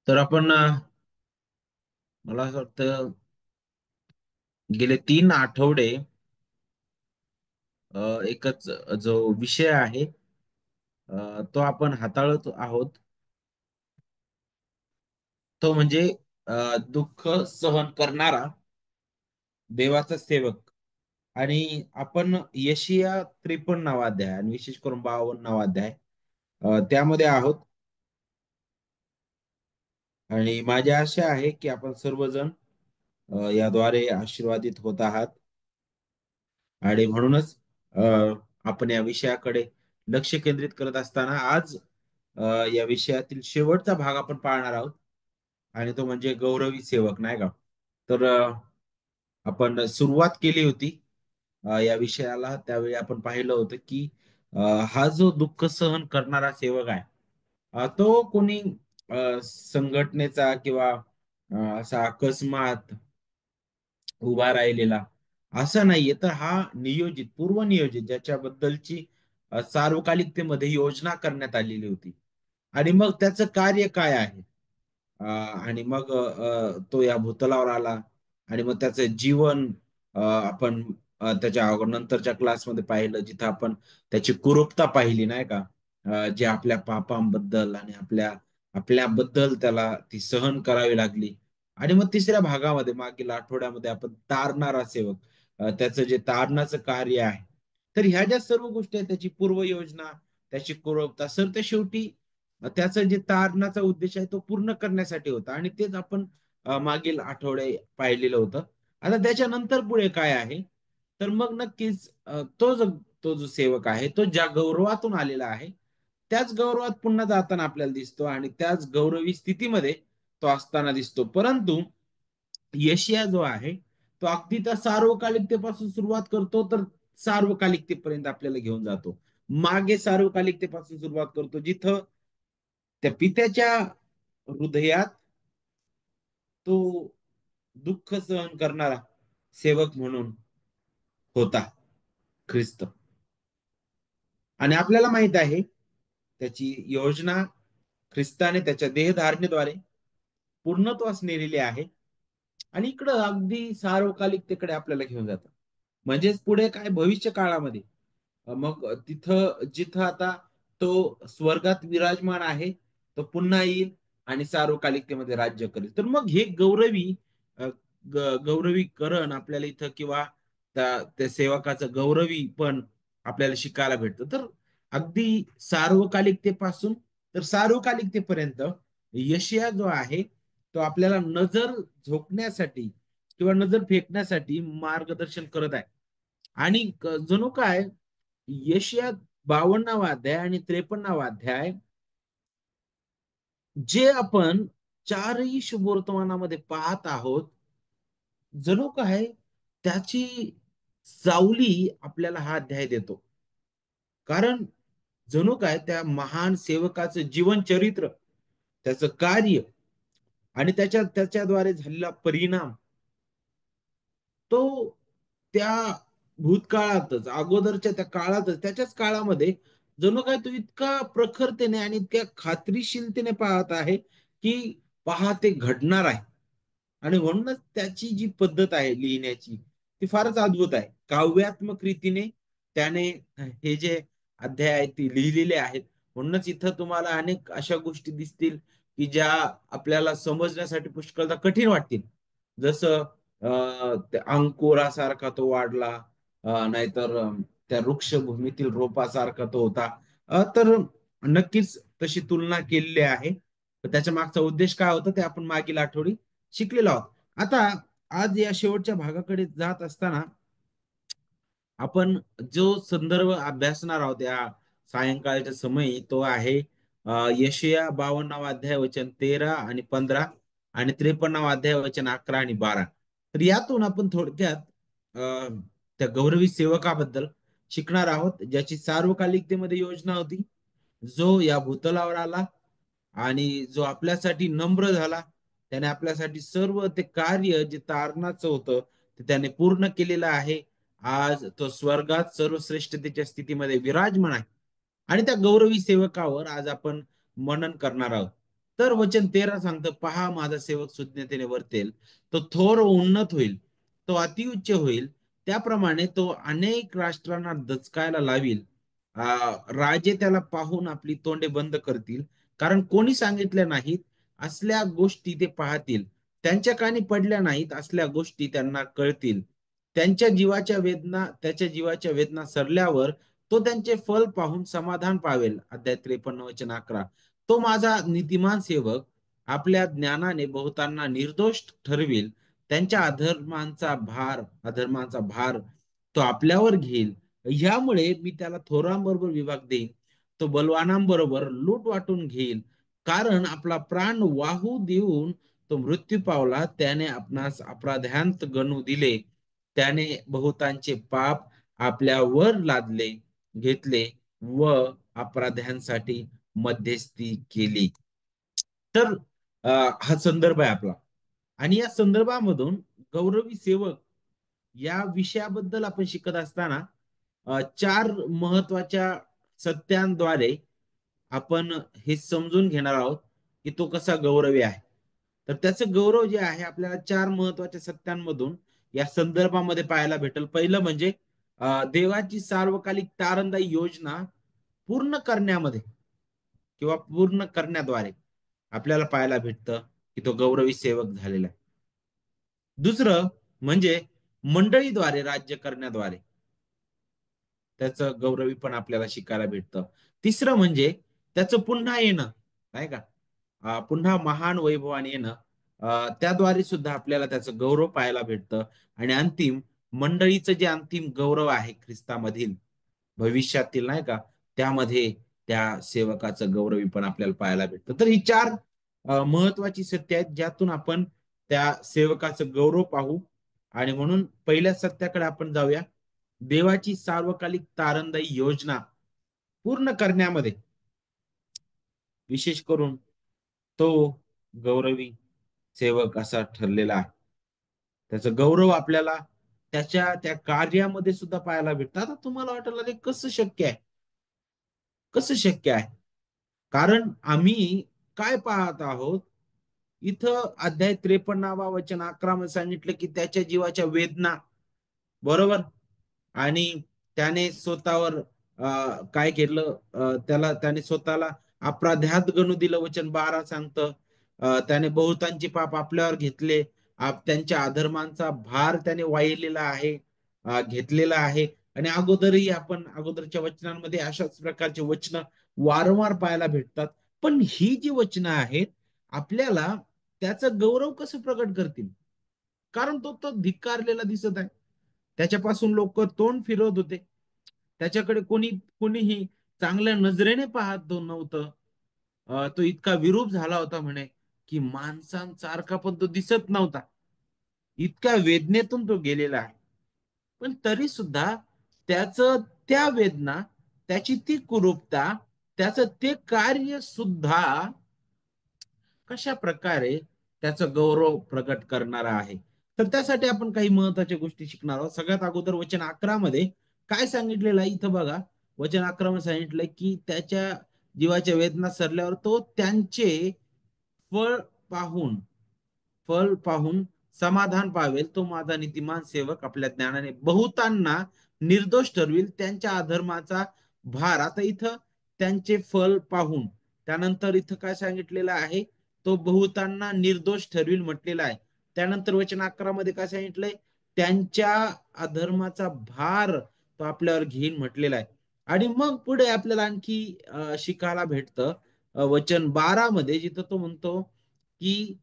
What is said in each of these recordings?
तर आपण मला असं वाटतं गेले 3 आठवडे एकच जो विषय आहे तो आपण हाताळत आहोत. तो म्हणजे दुःख सहन करणारा देवाचा सेवक. आणि आपण यशिया 53 अध्याय आणि विशेष करून 52 अध्याय त्यामध्ये आहोत. आणि माझी आशा आहे की आपण सर्वजण याद्वारे आशीर्वादित होत आहात. आणि म्हणूनच अ, आपण या विषयाकडे लक्ष केंद्रित करत असताना आज अ, या विषयातील शेवटचा भाग आपण पाहणार आहोत. आणि तो म्हणजे गौरवी सेवक, नाही का? तर आपण सुरुवात केली होती या विषयाला. त्यावेळी आपण पाहिलं होतं की अ, हा जो दुःख सहन करणारा सेवक आहे तो कोणी संघटनेचा किंवा असा अकस्मात उभा राहिलेला असं नाहीये. तर हा नियोजित, पूर्वनियोजित, ज्याच्याबद्दलची सार्वकालिकतेमध्ये योजना करण्यात आलेली होती. आणि मग त्याचं कार्य काय आहे? आणि मग तो या भूतलावर आला. आणि मग त्याचं जीवन आपण त्याच्या नंतरच्या क्लासमध्ये पाहिलं, जिथं आपण त्याची कुरूपता पाहिली, नाही का? जे आपल्या पापांबद्दल आणि आपल्याबद्दल त्याला ती सहन करावी लागली. आणि मग तिसऱ्या भागामध्ये मागील आठवड्यामध्ये आपण तारणारा सेवक, त्याचं जे तारणाचं कार्य आहे. तर ह्या ज्या सर्व गोष्टी आहेत, त्याची पूर्वयोजना, त्याची कुरूपता, सर ते शेवटी त्याचं जे तारणाचा उद्देश आहे तो पूर्ण करण्यासाठी होता. आणि तेच आपण मागील आठवडे पाहिलेलं होतं. आता त्याच्यानंतर पुढे काय आहे? तर मग नक्कीच तो जो सेवक आहे तो ज्या गौरवातून आलेला आहे त्याच गौरवात पुन्हा जाताना आपल्याला दिसतो आणि त्याच गौरवी स्थितीमध्ये तो असताना दिसतो. परंतु यशिया जो आहे तो अगदी त्या सार्वकालिकतेपासून सुरुवात करतो, तर सार्वकालिकतेपर्यंत आपल्याला घेऊन जातो. मागे सार्वकालिकतेपासून सुरुवात करतो, जिथं त्या पित्याच्या हृदयात तो दुःख सहन करणारा सेवक म्हणून होता, ख्रिस्त. आणि आपल्याला माहित आहे त्याची योजना ख्रिस्ताने त्याच्या देहधारणेद्वारे पूर्णत्वास नेलेली आहे. आणि इकडं अगदी सार्वकालिकतेकडे आपल्याला घेऊन जातात. म्हणजेच पुढे काय, भविष्य काळामध्ये मग तिथं जिथं आता तो स्वर्गात विराजमान आहे, तो पुन्हा येईल आणि सार्वकालिकतेमध्ये राज्य करेल. तर मग हे अ, गौरवीकरण आपल्याला इथं, किंवा त्या सेवकाचं गौरवी पण आपल्याला शिकायला भेटतं. तर अगदी सार्वकालिकतेपासून तर सार्वकालिकतेपर्यंत यशिया जो आहे तो आपल्याला नजर झोकण्यासाठी किंवा नजर फेकण्यासाठी मार्गदर्शन करत आहे. आणि जणू काय यशिया 52 अध्याय आणि 53 अध्याय जे आपण चारही शुभवर्तमानामध्ये पाहत आहोत, जणू काय त्याची सावली आपल्याला हा अध्याय देतो. कारण जणू काय त्या महान सेवकाचं जीवन चरित्र, त्याचं कार्य आणि त्याच्याद्वारे झालेला परिणाम, तो त्या भूतकाळातच, अगोदरच्या त्या काळातच, त्याच्याच काळामध्ये जणू काय तो इतका प्रखरतेने आणि इतक्या खात्रीशीलतेने पाहत आहे की पहा ते घडणार आहे. आणि म्हणूनच त्याची जी पद्धत आहे लिहिण्याची ती फारच अद्भुत आहे. काव्यात्मक रीतीने त्याने हे जे अध्याय आहेत ते लिहिलेले आहेत. म्हणूनच इथं तुम्हाला अनेक अशा गोष्टी दिसतील की ज्या आपल्याला समजण्यासाठी पुष्कळदा कठीण वाटतील. जसं त्या अंकुरासारखा तो वाढला, नाहीतर त्या वृक्षभूमीतील रोपासारखा तो होता. तर नक्कीच तशी तुलना केलेली आहे. तर त्याच्या मागचा उद्देश काय होता ते आपण मागील आठवडी शिकलेलो आहोत. आता आज या शेवटच्या भागाकडे जात असताना आपण जो संदर्भ अभ्यासणार आहोत या सायंकाळच्या समयी, तो आहे यशया 52 अध्याय वचन 13 आणि 15 आणि 53 अध्याय वचन 11 आणि 12. तर यातून आपण थोडक्यात अ, त्या गौरवी सेवकाबद्दल शिकणार आहोत, ज्याची सार्वकालिकतेमध्ये योजना होती, जो या भूतलावर आला आणि जो आपल्यासाठी नम्र झाला. त्याने आपल्यासाठी सर्व ते कार्य जे तारणाचं होतं ते त्याने पूर्ण केलेलं आहे. आज तो स्वर्गात सर्वश्रेष्ठतेच्या स्थितीमध्ये विराजमान आहे. आणि त्या गौरवी सेवकावर आज आपण मनन करणार आहोत. तर वचन 13 सांगतं, पहा माझा सेवक सुज्ञतेने वर्तेल, तो थोर व उन्नत होईल, तो अतिउच्च होईल, त्याप्रमाणे तो अनेक राष्ट्रांना दचकायला लावील. राजे त्याला पाहून आपली तोंडे बंद करतील, कारण कोणी सांगितल्या नाहीत असल्या गोष्टी ते पाहतील. त्यांच्या कानी पडल्या नाहीत असल्या गोष्टी त्यांना कळतील. त्याच्या जीवाच्या वेदना सरल्यावर तो त्यांचे फल पाहून समाधान पावेल. अध्याय 53 वचन 11. तो माझा नीतिमान सेवक आपल्या ज्ञानाने बहुतांना निर्दोष ठरविल. त्यांच्या अधर्मांचा भार तो आपल्यावर घेईल. ह्यामुळे मी त्याला थोरांबरोबर विभाग देईन, तो बलवानांबरोबर लूट वाटून घेईल. कारण आपला प्राण वाहू देऊन तो मृत्यू पावला, त्याने आपणास अपराध्यांत गणू दिले. त्याने बहुतांचे पाप आपल्यावर लादले घेतले व अपराध्यांसाठी मध्यस्थी केली. तर हा संदर्भ आहे आपला. आणि या संदर्भामधून गौरवी सेवक या विषयाबद्दल आपण शिकत असताना चार महत्वाच्या सत्यांद्वारे आपण हे समजून घेणार आहोत की तो कसा गौरवी आहे. तर त्याचं गौरव जे आहे आपल्याला चार महत्वाच्या सत्यांमधून या संदर्भामध्ये पाहायला भेटेल. पहिलं म्हणजे देवाची सार्वकालिक तारणदायी योजना पूर्ण करण्यामध्ये किंवा पूर्ण करण्याद्वारे आपल्याला पाहायला भेटतं की तो गौरवी सेवक झालेला आहे. दुसरं म्हणजे मंडळीद्वारे राज्य करण्याद्वारे त्याचं गौरवी पण आपल्याला शिकायला भेटतं. तिसरं म्हणजे त्याचं पुन्हा येणं, नाही का, पुन्हा महान वैभवाने येणं, त्याद्वारे सुद्धा आपल्याला त्याचं गौरव पाहायला भेटतं. आणि अंतिम मंडळीचं जे अंतिम गौरव आहे ख्रिस्तामधील भविष्यातील, नाही का, त्यामध्ये त्या सेवकाचं गौरवी पण आपल्याला पाहायला भेटतं. तर ही चार महत्वाची सत्य आहेत ज्यातून आपण त्या सेवकाचं गौरव पाहू. आणि म्हणून पहिल्या सत्याकडे आपण जाऊया. देवाची सार्वकालिक तारणदायी योजना पूर्ण करण्यामध्ये विशेष करून तो गौरवी सेवक असा ठरलेला आहे. त्याचा गौरव आपल्याला त्याच्या त्या कार्यामध्ये सुद्धा पाहायला भेटतं. आता तुम्हाला वाटेल अरे कसं शक्य आहे, कसं शक्य आहे? कारण आम्ही काय पाहत आहोत इथं अध्याय 53 वचन 11 मध्ये सांगितलं की त्याच्या जीवाच्या वेदना, बरोबर, आणि त्याने स्वतःवर काय केलं, त्याने स्वतःला अपराध्यात गणू दिलं. वचन 12 सांगतं त्याने बहुतांची पाप आपल्यावर घेतले. त्यांच्या अधर्मांचा भार त्याने वाहिलेला आहे, घेतलेला आहे. आणि अगोदरही आपण अगोदरच्या वचनांमध्ये अशाच प्रकारचे वचन वारंवार पाहायला भेटतात. पण ही जी वचनं आहेत आपल्याला त्याचं गौरव कसं प्रकट करतील? कारण तो तो धिक्कारलेला दिसत आहे. त्याच्यापासून लोक तोंड फिरवत होते. त्याच्याकडे कोणीही चांगल्या नजरेने पाहत नव्हतं. तो इतका विरूप झाला होता म्हणे की माणसांसारखा पण तो दिसत नव्हता. इतक्या वेदनेतून तो गेलेला आहे. पण तरी सुद्धा त्याचं त्या वेदना, त्याची ती कुरूपता, त्याचं ते कार्य सुद्धा कशा प्रकारे त्याचं गौरव प्रकट करणारा आहे. तर त्यासाठी आपण काही महत्वाच्या गोष्टी शिकणार आहोत. सगळ्यात अगोदर वचन 11 मध्ये काय सांगितलेलं आहे इथं बघा. वचन 11 मध्ये सांगितलंय की त्याच्या जीवाच्या वेदना सरल्यावर तो त्यांचे फळ पाहून फल पाहून समाधान पावेल. तो माझा नीतिमान सेवक आपल्या ज्ञानाने बहुतांना निर्दोष ठरविल. त्यांच्या अधर्माचा भार, आता इथं त्यांचे फल पाहून, त्यानंतर इथं काय सांगितलेलं आहे, तो बहुतांना निर्दोष ठरविल म्हटलेला आहे. त्यानंतर वचन 11 मध्ये काय सांगितलंय, त्यांच्या अधर्माचा भार तो आपल्यावर घेईन म्हटलेला आहे. आणि मग पुढे आपल्याला आणखी शिकायला भेटतं वचन 12 मध्ये, जिथं तो म्हणतो की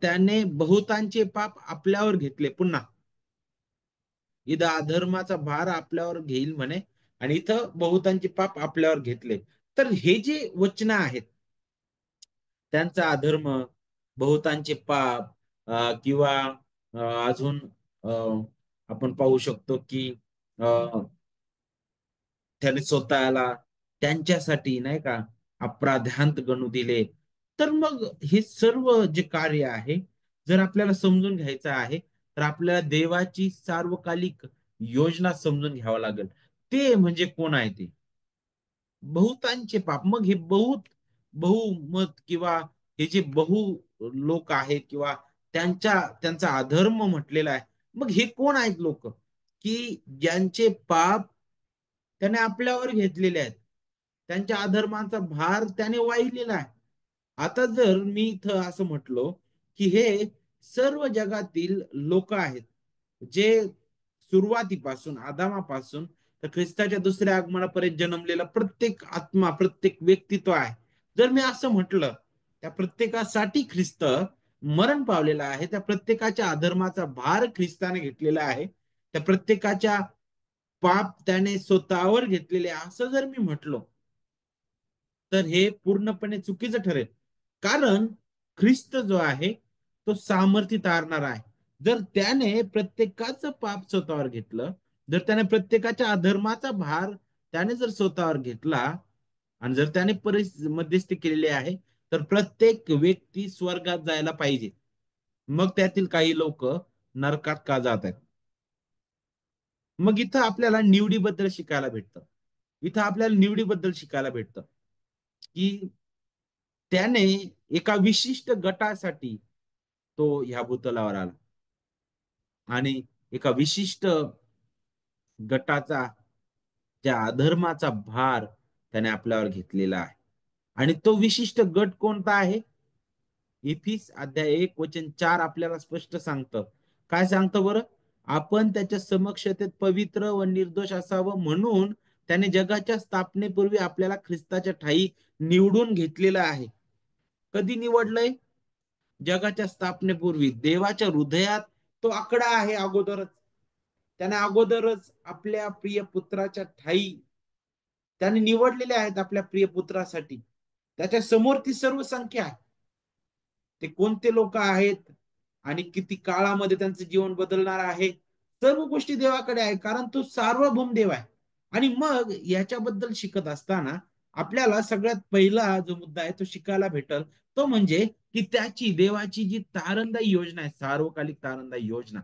त्याने बहुतांचे पाप आपल्यावर घेतले. पुन्हा इथं अधर्माचा भार आपल्यावर घेईल म्हणे आणि इथं बहुतांचे पाप आपल्यावर घेतले. तर हे जे वचन आहेत, त्यांचा अधर्म, बहुतांचे पाप, किंवा अजून अ, आपण पाहू शकतो की अ, त्याने स्वतःला त्यांच्यासाठी, नाही का, अपराधांत गणू दिले. तर मग हे सर्व जे कार्य आहे जर आपल्याला समजून घ्यायचं आहे तर आपल्याला देवाची सार्वकालिक योजना समजून घ्यावं लागेल. ते म्हणजे कोण आहे ते बहुतांचे पाप. मग हे बहुमत किंवा हे जे लोक आहेत किंवा त्यांचा अधर्म म्हटलेला आहे. मग हे कोण आहेत लोक, की ज्यांचे पाप त्याने आपल्यावर घेतलेले आहेत. त्यांच्या अधर्माचा भार त्याने वाहिलेला आहे. आता जर मी इथं असं म्हटलो, की हे सर्व जगातील लोक आहेत, जे सुरुवातीपासून आदामापासून तर ख्रिस्ताच्या दुसऱ्या आगमनापर्यंत जन्मलेला प्रत्येक आत्मा, प्रत्येक व्यक्तित्व आहे. जर मी असं म्हटलं, त्या प्रत्येकासाठी ख्रिस्त मरण पावलेला आहे, त्या प्रत्येकाच्या अधर्माचा भार ख्रिस्ताने घेतलेला आहे, त्या प्रत्येकाच्या पाप त्याने स्वतःवर घेतलेले असं जर मी म्हटलो, तर हे पूर्णपणे चुकीचं ठरेल. कारण ख्रिस्त जो आहे तो सामर्थ्य तारणारा आहे. जर त्याने प्रत्येकाचं पाप स्वतःवर घेतलं, जर त्याने प्रत्येकाच्या अधर्माचा भार त्याने जर स्वतःवर घेतला आणि जर त्याने मध्यस्थी केलेली आहे, तर प्रत्येक व्यक्ती स्वर्गात जायला पाहिजे. मग त्यातील काही लोक नरकात का जात आहेत? मग इथं आपल्याला निवडीबद्दल शिकायला भेटतं. इथं आपल्याला निवडीबद्दल शिकायला भेटतं, की त्याने एका विशिष्ट गटासाठी तो ह्या भूतलावर आला आणि एका विशिष्ट गटाचा त्या अधर्माचा भार त्याने आपल्यावर घेतलेला आहे. आणि तो विशिष्ट गट कोणता आहे? इफिस अध्याय 1 वचन 4 आपल्याला स्पष्ट सांगतं. काय सांगतं बरं? आपण त्याच्या समक्षतेत पवित्र व निर्दोष असावं म्हणून त्याने जगाच्या स्थापनेपूर्वी आपल्याला ख्रिस्ताच्या ठायी निवडून घेतलेलं आहे. कधी निवडलंय? जगाच्या स्थापनेपूर्वी. देवाच्या हृदयात तो आकडा आहे अगोदरच. त्याने अगोदरच आपल्या प्रिय पुत्राच्या ठायी त्याने निवडलेले आहेत आपल्या प्रिय पुत्रासाठी. त्याच्या समोर ती सर्व संख्या आहे. ते कोणते लोक आहेत आणि किती काळामध्ये त्यांचं जीवन बदलणार आहे, सर्व गोष्टी देवाकडे आहे, कारण तो सार्वभौम देव आहे. आणि मग याच्याबद्दल शिकत असताना आपल्याला सगळ्यात पहिला जो मुद्दा आहे तो शिकायला भेटल, तो म्हणजे की त्याची देवाची जी तारणदायी योजना आहे, सार्वकालिक तारणदायी योजना,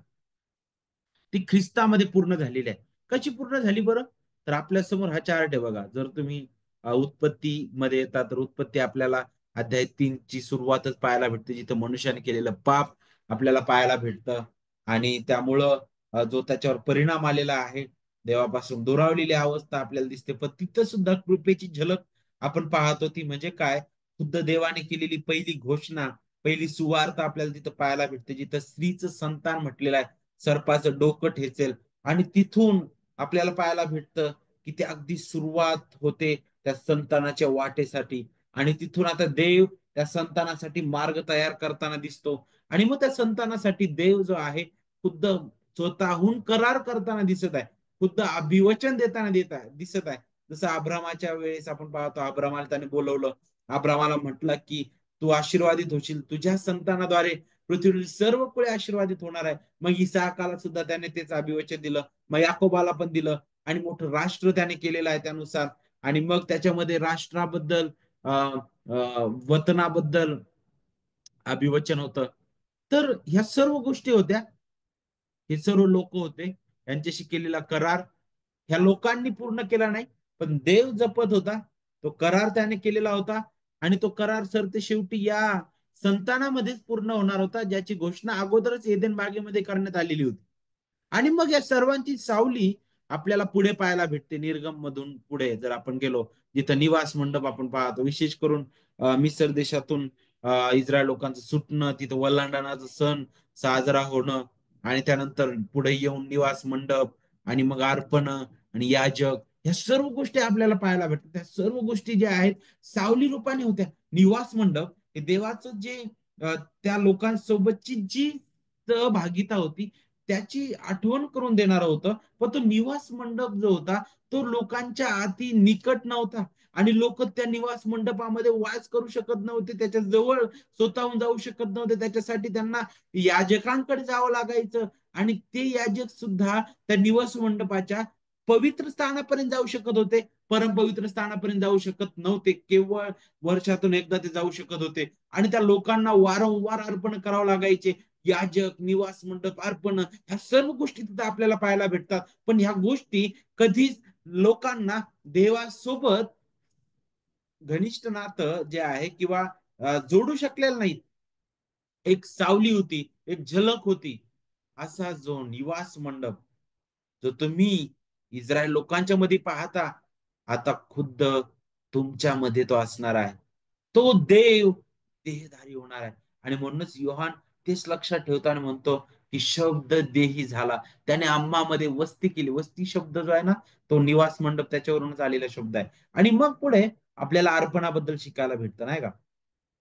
ती ख्रिस्तामध्ये पूर्ण झालेली आहे. कशी पूर्ण झाली बरं? तर आपल्या समोर हा चार्ट आहे बघा. जर तुम्ही उत्पत्ती मध्ये येतात, तर उत्पत्ती आपल्याला अध्याय 3 ची सुरुवातच पाहायला भेटते, जिथं मनुष्याने केलेलं पाप आपल्याला पाहायला भेटतं. आणि त्यामुळं जो त्याच्यावर परिणाम आलेला आहे, देवापासून दुरावलेली अवस्था आपल्याला दिसते. पण तिथं सुद्धा कृपेची झलक आपण पाहतो. ती म्हणजे काय? खुद्द देवाने केलेली पहिली घोषणा, पहिली सुवार्ता आपल्याला तिथं पाहायला भेटते, जिथं स्त्रीचं संतान म्हटलेलं आहे, सर्पाचं डोकं ठेचेल. आणि तिथून आपल्याला पाहायला भेटतं की ते अगदी सुरुवात होते त्या संतानाच्या वाटेसाठी. आणि तिथून आता देव त्या संतानासाठी मार्ग तयार करताना दिसतो. आणि मग त्या संतानासाठी देव जो आहे खुद्द स्वतःहून करार करताना दिसत आहे, खुद्द अभिवचन देताना दिसत आहे. जसं अब्रामाच्या वेळेस आपण पाहतो, अब्रामाला त्याने बोलवलं, अब्रामाला म्हटलं की तू आशीर्वादित होशील, तुझ्या संतानाद्वारे पृथ्वीवरील सर्व कुळे आशीर्वादित होणार आहे. मग इसाकाला सुद्धा त्याने तेच अभिवचन दिलं, मग याकोबाला पण दिलं आणि मोठं राष्ट्र त्याने केलेलं आहे त्यानुसार. आणि मग त्याच्यामध्ये राष्ट्राबद्दल, वतनाबद्दल अभिवचन होतं. तर ह्या सर्व गोष्टी होत्या, हे सर्व लोक होते, यांच्याशी केलेला करार ह्या लोकांनी पूर्ण केला नाही, पण देव जपत होता. तो करार त्याने केलेला होता आणि तो करार सरते शेवटी या संतानामध्येच पूर्ण होणार होता, ज्याची घोषणा अगोदरच एदेन बागेमध्ये करण्यात आलेली होती. आणि मग या सर्वांची सावली आपल्याला पुढे पाहायला भेटते. निर्गम मधून पुढे जर आपण गेलो, जिथं निवास मंडप आपण पाहतो, विशेष करून मिसर देशातून इस्रायल लोकांचं सुटणं, तिथं वल्हांडणाचा सण साजरा होणं आणि त्यानंतर पुढे येऊन निवास मंडप आणि मग अर्पण आणि याजक, ह्या सर्व गोष्टी आपल्याला पाहायला भेटतात. त्या सर्व गोष्टी ज्या आहेत सावली रूपाने होत्या. निवास मंडप हे देवाचं जे त्या लोकांसोबतची जी सहभागिता होती त्याची आठवण करून देणार होतं. पण तो निवास मंडप जो होता तो लोकांच्या अति निकट नव्हता आणि लोक त्या निवास मंडपामध्ये वास करू शकत नव्हते, त्याच्या जवळ स्वतःहून जाऊ शकत नव्हते. त्याच्यासाठी त्यांना याजकांकडे जावं लागायचं आणि ते याजक सुद्धा त्या निवास मंडपाच्या पवित्र स्थानापर्यंत जाऊ शकत होते, परमपवित्र स्थानापर्यंत जाऊ शकत नव्हते. केवळ वर्षातून एकदा ते जाऊ शकत होते आणि त्या लोकांना वारंवार अर्पण करावं लागायचे. याजक, निवास मंडप, अर्पण, ह्या सर्व गोष्टी तिथे आपल्याला पाहायला भेटतात. पण ह्या गोष्टी कधीच लोकांना देवासोबत घनिष्ठ नातं जे आहे किंवा जोडू शकलेल्या नाहीत. एक सावली होती, एक झलक होती. असा जो निवास मंडप, जो तुम्ही इस्रायल लोकांच्या मध्ये पाहता, आता खुद्द तुमच्यामध्ये तो असणार आहे. तो देव देहधारी होणार आहे. आणि म्हणूनच योहान तेच लक्षात ठेवतो आणि म्हणतो की शब्द देही झाला. त्याने आम्हामध्ये वस्ती केली. वस्ती शब्द जो आहे ना, तो निवास मंडप त्याच्यावरूनच आलेला शब्द आहे. आणि मग पुढे आपल्याला अर्पणाबद्दल शिकायला भेटतं नाही का?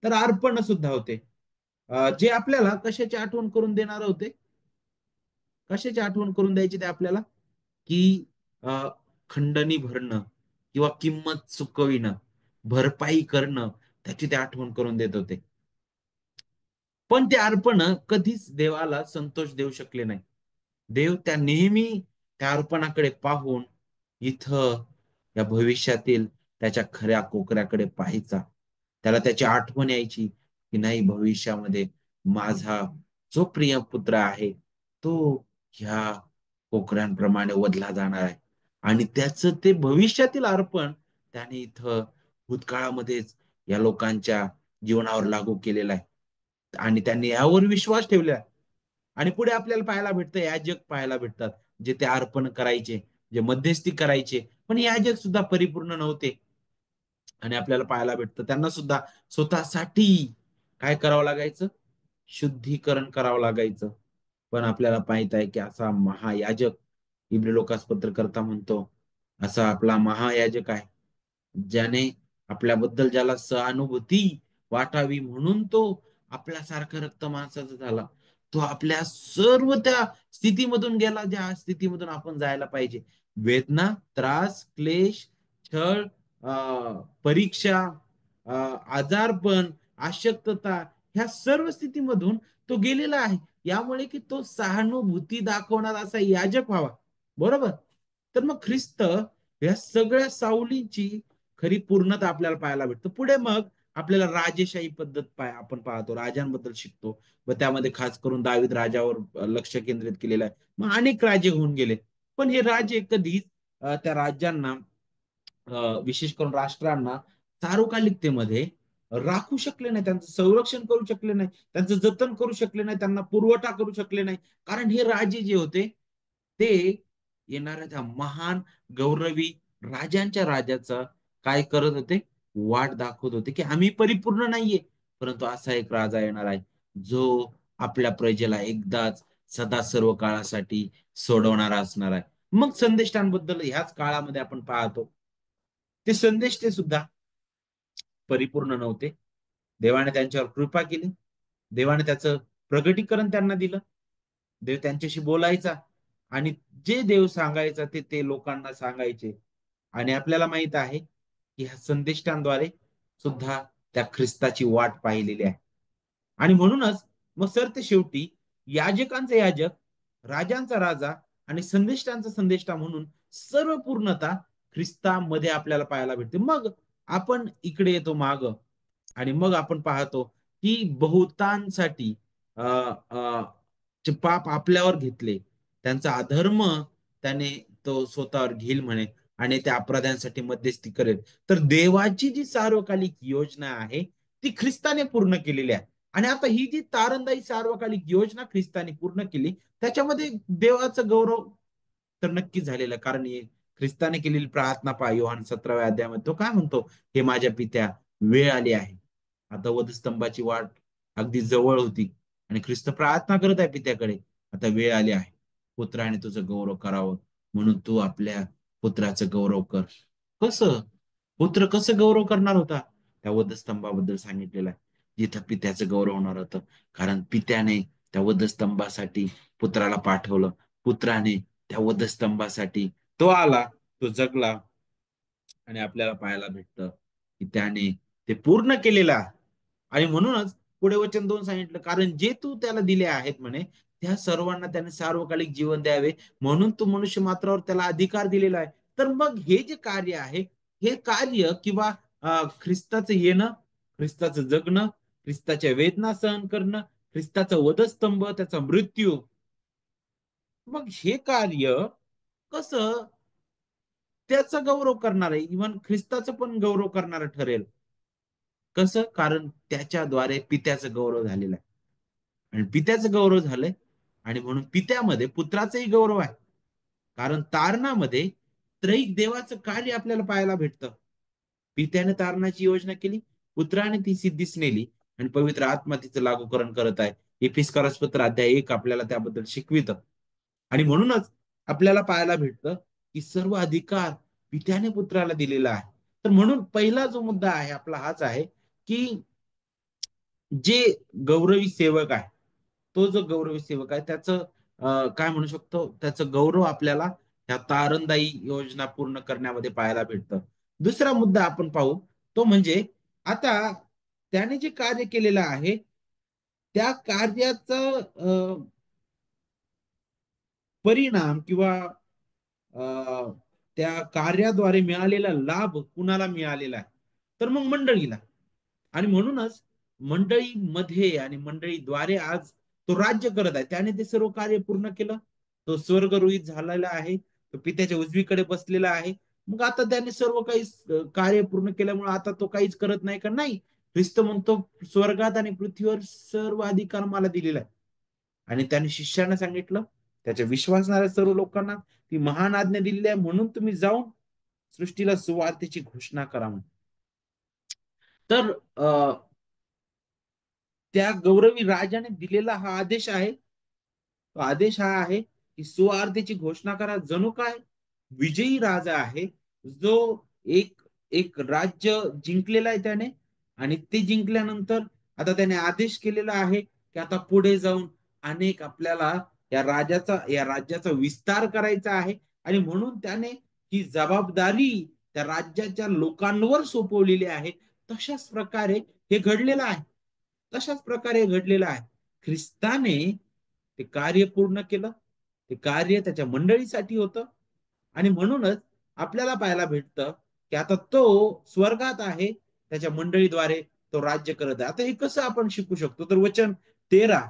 तर अर्पण सुद्धा होते. जे आपल्याला कशाची आठवण करून देणार होते? कशाची आठवण करून द्यायची ते आपल्याला? की अ, खंडणी भरणं किंवा किंमत चुकविणं, भरपाई करणं, त्याची ते आठवण करून देत होते. पण ते अर्पण कधीच देवाला संतोष देऊ शकले नाही. देव त्या नेहमी त्या अर्पणाकडे पाहून इथं या भविष्यातील त्याच्या खऱ्या कोकऱ्याकडे पाहायचा. त्याला त्याची आठवण यायची की नाही, भविष्यामध्ये माझा जो प्रिय पुत्र आहे तो ह्या कोकऱ्यांप्रमाणे वधला जाणार आहे. आणि त्याचं ते भविष्यातील अर्पण त्याने इथं भूतकाळामध्येच या लोकांच्या जीवनावर लागू केलेलं आहे. आणि त्यांनी यावर विश्वास ठेवला. आणि पुढे आपल्याला पाहायला भेटतं, याजक पाहायला भेटतात, जे ते अर्पण करायचे, जे मध्यस्थी करायचे. पण याजक सुद्धा परिपूर्ण नव्हते. आणि आपल्याला पाहायला भेटतं त्यांना सुद्धा स्वतःसाठी काय करावं लागायचं? शुद्धीकरण करावं लागायचं. पण आपल्याला माहित आहे की असा महायाजक, इब्री लोकास करता म्हणतो, असा आपला महायाजक आहे, ज्याने आपल्याबद्दल ज्याला सहानुभूती वाटावी म्हणून तो आपल्यासारखा रक्त माणसाचा झाला. तो आपल्या सर्व त्या स्थितीमधून गेला, ज्या स्थितीमधून आपण जायला पाहिजे. वेदना, त्रास, क्लेश, छळ, परीक्षा, आजारपण, अशक्तता, ह्या सर्व स्थितीमधून तो गेलेला आहे. यामुळे की तो सहानुभूती दाखवणार असा याजक व्हावा. बरोबर? तर मग ख्रिस्त या सगळ्या सावलीची खरी पूर्णता आपल्याला पाहायला भेटतं. पुढे मग आपल्याला राजेशाही पद्धत आपण पाहतो, राजांबद्दल शिकतो. व त्यामध्ये खास करून दावीद राजावर लक्ष केंद्रित केलेलं आहे. मग अनेक राजे होऊन गेले. पण हे राजे कधीच त्या राज्यांना, विशेष करून राष्ट्रांना सार्वकालिकतेमध्ये राखू शकले नाही, त्यांचं संरक्षण करू शकले नाही, त्यांचं जतन करू शकले नाही, त्यांना पुरवठा करू शकले नाही. कारण हे राजे जे होते ते येणाऱ्या त्या महान गौरवी राजांच्या राजाचा काय करत होते? वाट दाखवत होते की आम्ही परिपूर्ण नाहीये, परंतु असा एक राजा येणार आहे जो आपल्या प्रजेला एकदाच सदा सर्व काळासाठी सोडवणारा असणार आहे. मग संदेष्टांबद्दल ह्याच काळामध्ये आपण पाहतो, ते संदेश ते सुद्धा परिपूर्ण नव्हते. देवाने त्यांच्यावर कृपा केली. देवाने त्याचं प्रगटीकरण त्यांना दिलं. देव त्यांच्याशी बोलायचा आणि जे देव सांगायचा ते लोकांना सांगायचे. आणि आपल्याला माहित आहे की ह्या संदेष्टांद्वारे सुद्धा त्या ख्रिस्ताची वाट पाहिलेली आहे. आणि म्हणूनच मग सरते शेवटी याजकांचा याजक, राजांचा राजा आणि संदेष्टांचा संदेष्टा म्हणून सर्व पूर्णता ख्रिस्तामध्ये आपल्याला पाहायला भेटते. मग आपण इकडे येतो माग आणि मग आपण पाहतो की बहुतांसाठी अ, अ, जे पाप आपल्यावर घेतले, त्यांचा अधर्म त्याने तो स्वतःवर घेईल म्हणे आणि त्या अपराध्यांसाठी मध्यस्थी करेल. तर देवाची जी सार्वकालिक योजना आहे ती ख्रिस्ताने पूर्ण केलेली आहे. आणि आता ही जी तारणदायी सार्वकालिक योजना ख्रिस्ताने पूर्ण केली, त्याच्यामध्ये देवाचा गौरव तर नक्कीच झालेला आहे. कारण ख्रिस्ताने केलेली प्रार्थना पहा, योहान 17व्या अध्यायामध्ये तो काय म्हणतो? हे माझ्या पित्या, वेळ आली आहे. आता वधस्तंभाची वाट अगदी जवळ होती आणि ख्रिस्त प्रार्थना करत आहे पित्याकडे, आता वेळ आली आहे पुत्राने तुझं गौरव करावं, म्हणून तू आपल्या पुत्राचं गौरव कर. कसं? पुत्र कसं गौरव करणार होता? त्या वधस्तंभाबद्दल सांगितलेलं आहे. जिथं पित्याचं गौरव होणार होतं. कारण पित्याने त्या वधस्तंभासाठी पुत्राला पाठवलं. पुत्राने त्या वधस्तंभासाठी तो आला, तो जगला. आणि आपल्याला पाहायला भेटतं की त्याने ते पूर्ण केलेलं आहे. आणि म्हणूनच पुढे वचन 2 सांगितलं, कारण जे तू त्याला दिले आहेत म्हणे त्या सर्वांना त्याने सार्वकालिक जीवन द्यावे, म्हणून तू मनुष्य मात्रावर त्याला अधिकार दिलेला आहे. तर मग हे जे कार्य आहे, हे कार्य किंवा ख्रिस्ताचं येणं, ख्रिस्ताचं जगणं, ख्रिस्ताच्या वेदना सहन करणं, ख्रिस्ताचा वधस्तंभ, त्याचा मृत्यू, मग हे कार्य कसं त्याचा गौरव करणार आहे, इव्हन ख्रिस्ताचं पण गौरव करणारं ठरेल. कसं? कारण त्याच्याद्वारे पित्याचं गौरव झालेलं आहे. आणि पित्याचं गौरव झालंय आणि म्हणून पित्यामध्ये पुत्राचाही गौरव आहे. कारण तारणामध्ये त्रयिक देवाचं कार्य आपल्याला पाहायला भेटतं. पित्याने तारणाची योजना केली, पुत्राने ती सिद्धीस नेली आणि पवित्र आत्मा तिचं लागूकरण करत आहे. एपिस्कॉरस पत्र अध्याय 1 आपल्याला त्याबद्दल शिकवितं. आणि म्हणूनच आपल्याला पाहायला भेटतं की सर्व अधिकार पित्याने पुत्राला दिलेला आहे. तर म्हणून पहिला जो मुद्दा आहे आपला हाच आहे की जे गौरवी सेवक आहे, तो जो गौरवी सेवक आहे त्याचं काय म्हणू शकतो, त्याचं गौरव आपल्याला ह्या तारणदायी योजना पूर्ण करण्यामध्ये पाहायला भेटतं. दुसरा मुद्दा आपण पाहू, तो म्हणजे आता त्याने जे कार्य केलेलं आहे त्या कार्याचं परिणाम किंवा अ, त्या कार्याद्वारे मिळालेला लाभ कुणाला मिळालेला आहे, तर मग मंडळीला. आणि म्हणूनच मंडळीमध्ये आणि मंडळीद्वारे आज तो राज्य करत आहे. त्याने ते सर्व कार्य पूर्ण केलं. तो स्वर्गरोहित झालेला आहे. तो पित्याच्या उजवीकडे बसलेला आहे. मग आता त्याने सर्व काही कार्य पूर्ण केल्यामुळे आता तो काहीच करत नाही का? नाही. ख्रिस्त म्हणतो स्वर्गात आणि पृथ्वीवर सर्व अधिकार मला दिलेला आहे. आणि त्याने शिष्यांना सांगितलं, त्याच्या विश्वासणाऱ्या सर्व लोकांना ती महान आज्ञा दिलेली आहे, म्हणून तुम्ही जाऊन सृष्टीला सुवार्तेची घोषणा करा म्हणून. तर त्या गौरवी राजाने दिलेला हा आदेश आहे. तो आदेश हा आहे की सुवार्तेची घोषणा करा. जणू काय विजयी राजा आहे, जो एक एक राज्य जिंकलेला आहे त्याने. आणि ते जिंकल्यानंतर आता त्याने आदेश केलेला आहे की आता पुढे जाऊन अनेक आपल्याला या राज्याचा विस्तार करायचा आहे. आणि म्हणून त्याने ही जबाबदारी त्या राज्याच्या लोकांवर सोपवलेली आहे. तशाच प्रकारे हे घडलेलं आहे. तशाच प्रकारे घडलेलं आहे. ख्रिस्ताने ते कार्य पूर्ण केलं. ते कार्य त्याच्या मंडळीसाठी होतं. आणि म्हणूनच आपल्याला पाहायला भेटतं की आता तो स्वर्गात आहे, त्याच्या मंडळीद्वारे तो राज्य करत आहे. आता हे कसं आपण शिकू शकतो? तर वचन 13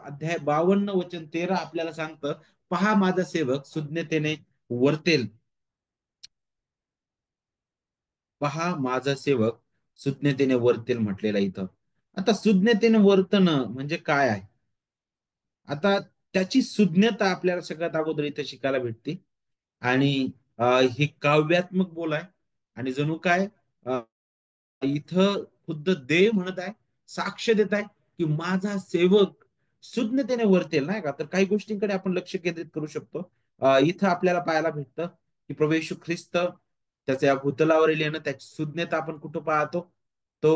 अध्याय 52 वचन 13 आपल्याला सांगतं, पहा माझा सेवक सुज्ञतेने वर्तेल. पहा माझा सेवक सुज्ञतेने वर्तेल म्हटलेला इथं. आता सुज्ञतेने वर्तणं म्हणजे काय आहे? आता त्याची सुज्ञता आपल्याला सगळ्यात अगोदर इथे शिकायला भेटते. आणि ही काव्यात्मक बोल आहे. आणि जणू काय इथं खुद्द देव म्हणत आहे, साक्ष देत आहे की माझा सेवक सुज्ञतेने वर्तेल, नाही का? तर काही गोष्टींकडे आपण लक्ष केंद्रित करू शकतो. इथं आपल्याला पाहायला भेटतं की प्रभू येशू ख्रिस्त त्याच्या या भूतलावरील येणं, त्याची सुज्ञता आपण कुठं पाहतो? तो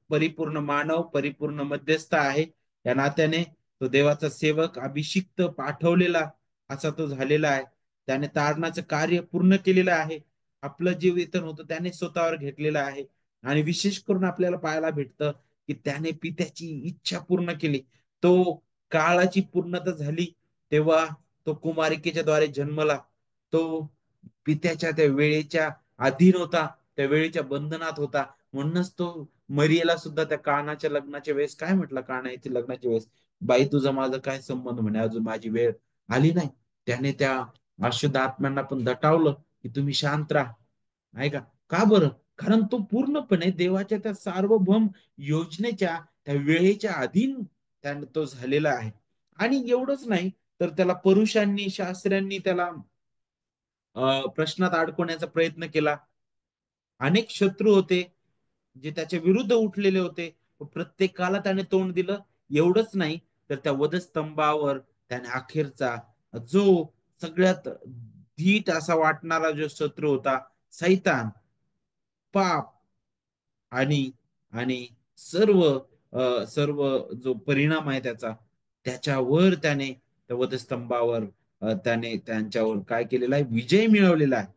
परिपूर्ण मानव, परिपूर्ण मध्यस्थ आहे. या नात्याने तो देवाचा सेवक, अभिषिक्त, पाठवलेला असा तो झालेला आहे. त्याने तारणाचं कार्य पूर्ण केलेलं आहे. आपलं जे वेतन होतं त्याने स्वतःवर घेतलेलं आहे. आणि विशेष करून आपल्याला पाहायला भेटतं की त्याने पित्याची इच्छा पूर्ण केली. तो काळाची पूर्णता झाली तेव्हा तो कुमारिकेच्या द्वारे जन्मला. तो पित्याच्या त्या वेळेच्या अधीन होता, त्या वेळेच्या बंधनात होता. म्हणूनच तो मरियेला सुद्धा त्या कानाच्या लग्नाच्या वेळेस काय म्हटलं, कानाच्या लग्नाच्या वेळेस, बाई तुझा माझा काय संबंध म्हणे, अजून माझी वेळ आली नाही. त्याने त्या अशुद्ध आत्म्यांना पण दटावलं की तुम्ही शांत राहा. आहे का? का बरं? कारण तो पूर्णपणे देवाच्या त्या सार्वभौम योजनेच्या त्या वेळेच्या अधीन त्याने तो झालेला आहे. आणि एवढंच नाही, तर त्याला परुषांनी, शास्त्र्यांनी त्याला प्रश्नात अडकवण्याचा प्रयत्न केला. अनेक शत्रू होते जे त्याच्या विरुद्ध उठलेले होते. प्रत्येकाला त्याने तोंड दिलं. एवढंच नाही, तर त्या वधस्तंभावर त्याने अखेरचा जो सगळ्यात धीट असा वाटणारा जो शत्रू होता, सैतान, पाप आणि आणि सर्व सर्व जो परिणाम आहे त्याचा, त्याच्यावर त्याने त्या वधस्तंभावर त्याने त्यांच्यावर काय केलेला आहे, विजय मिळवलेला आहे.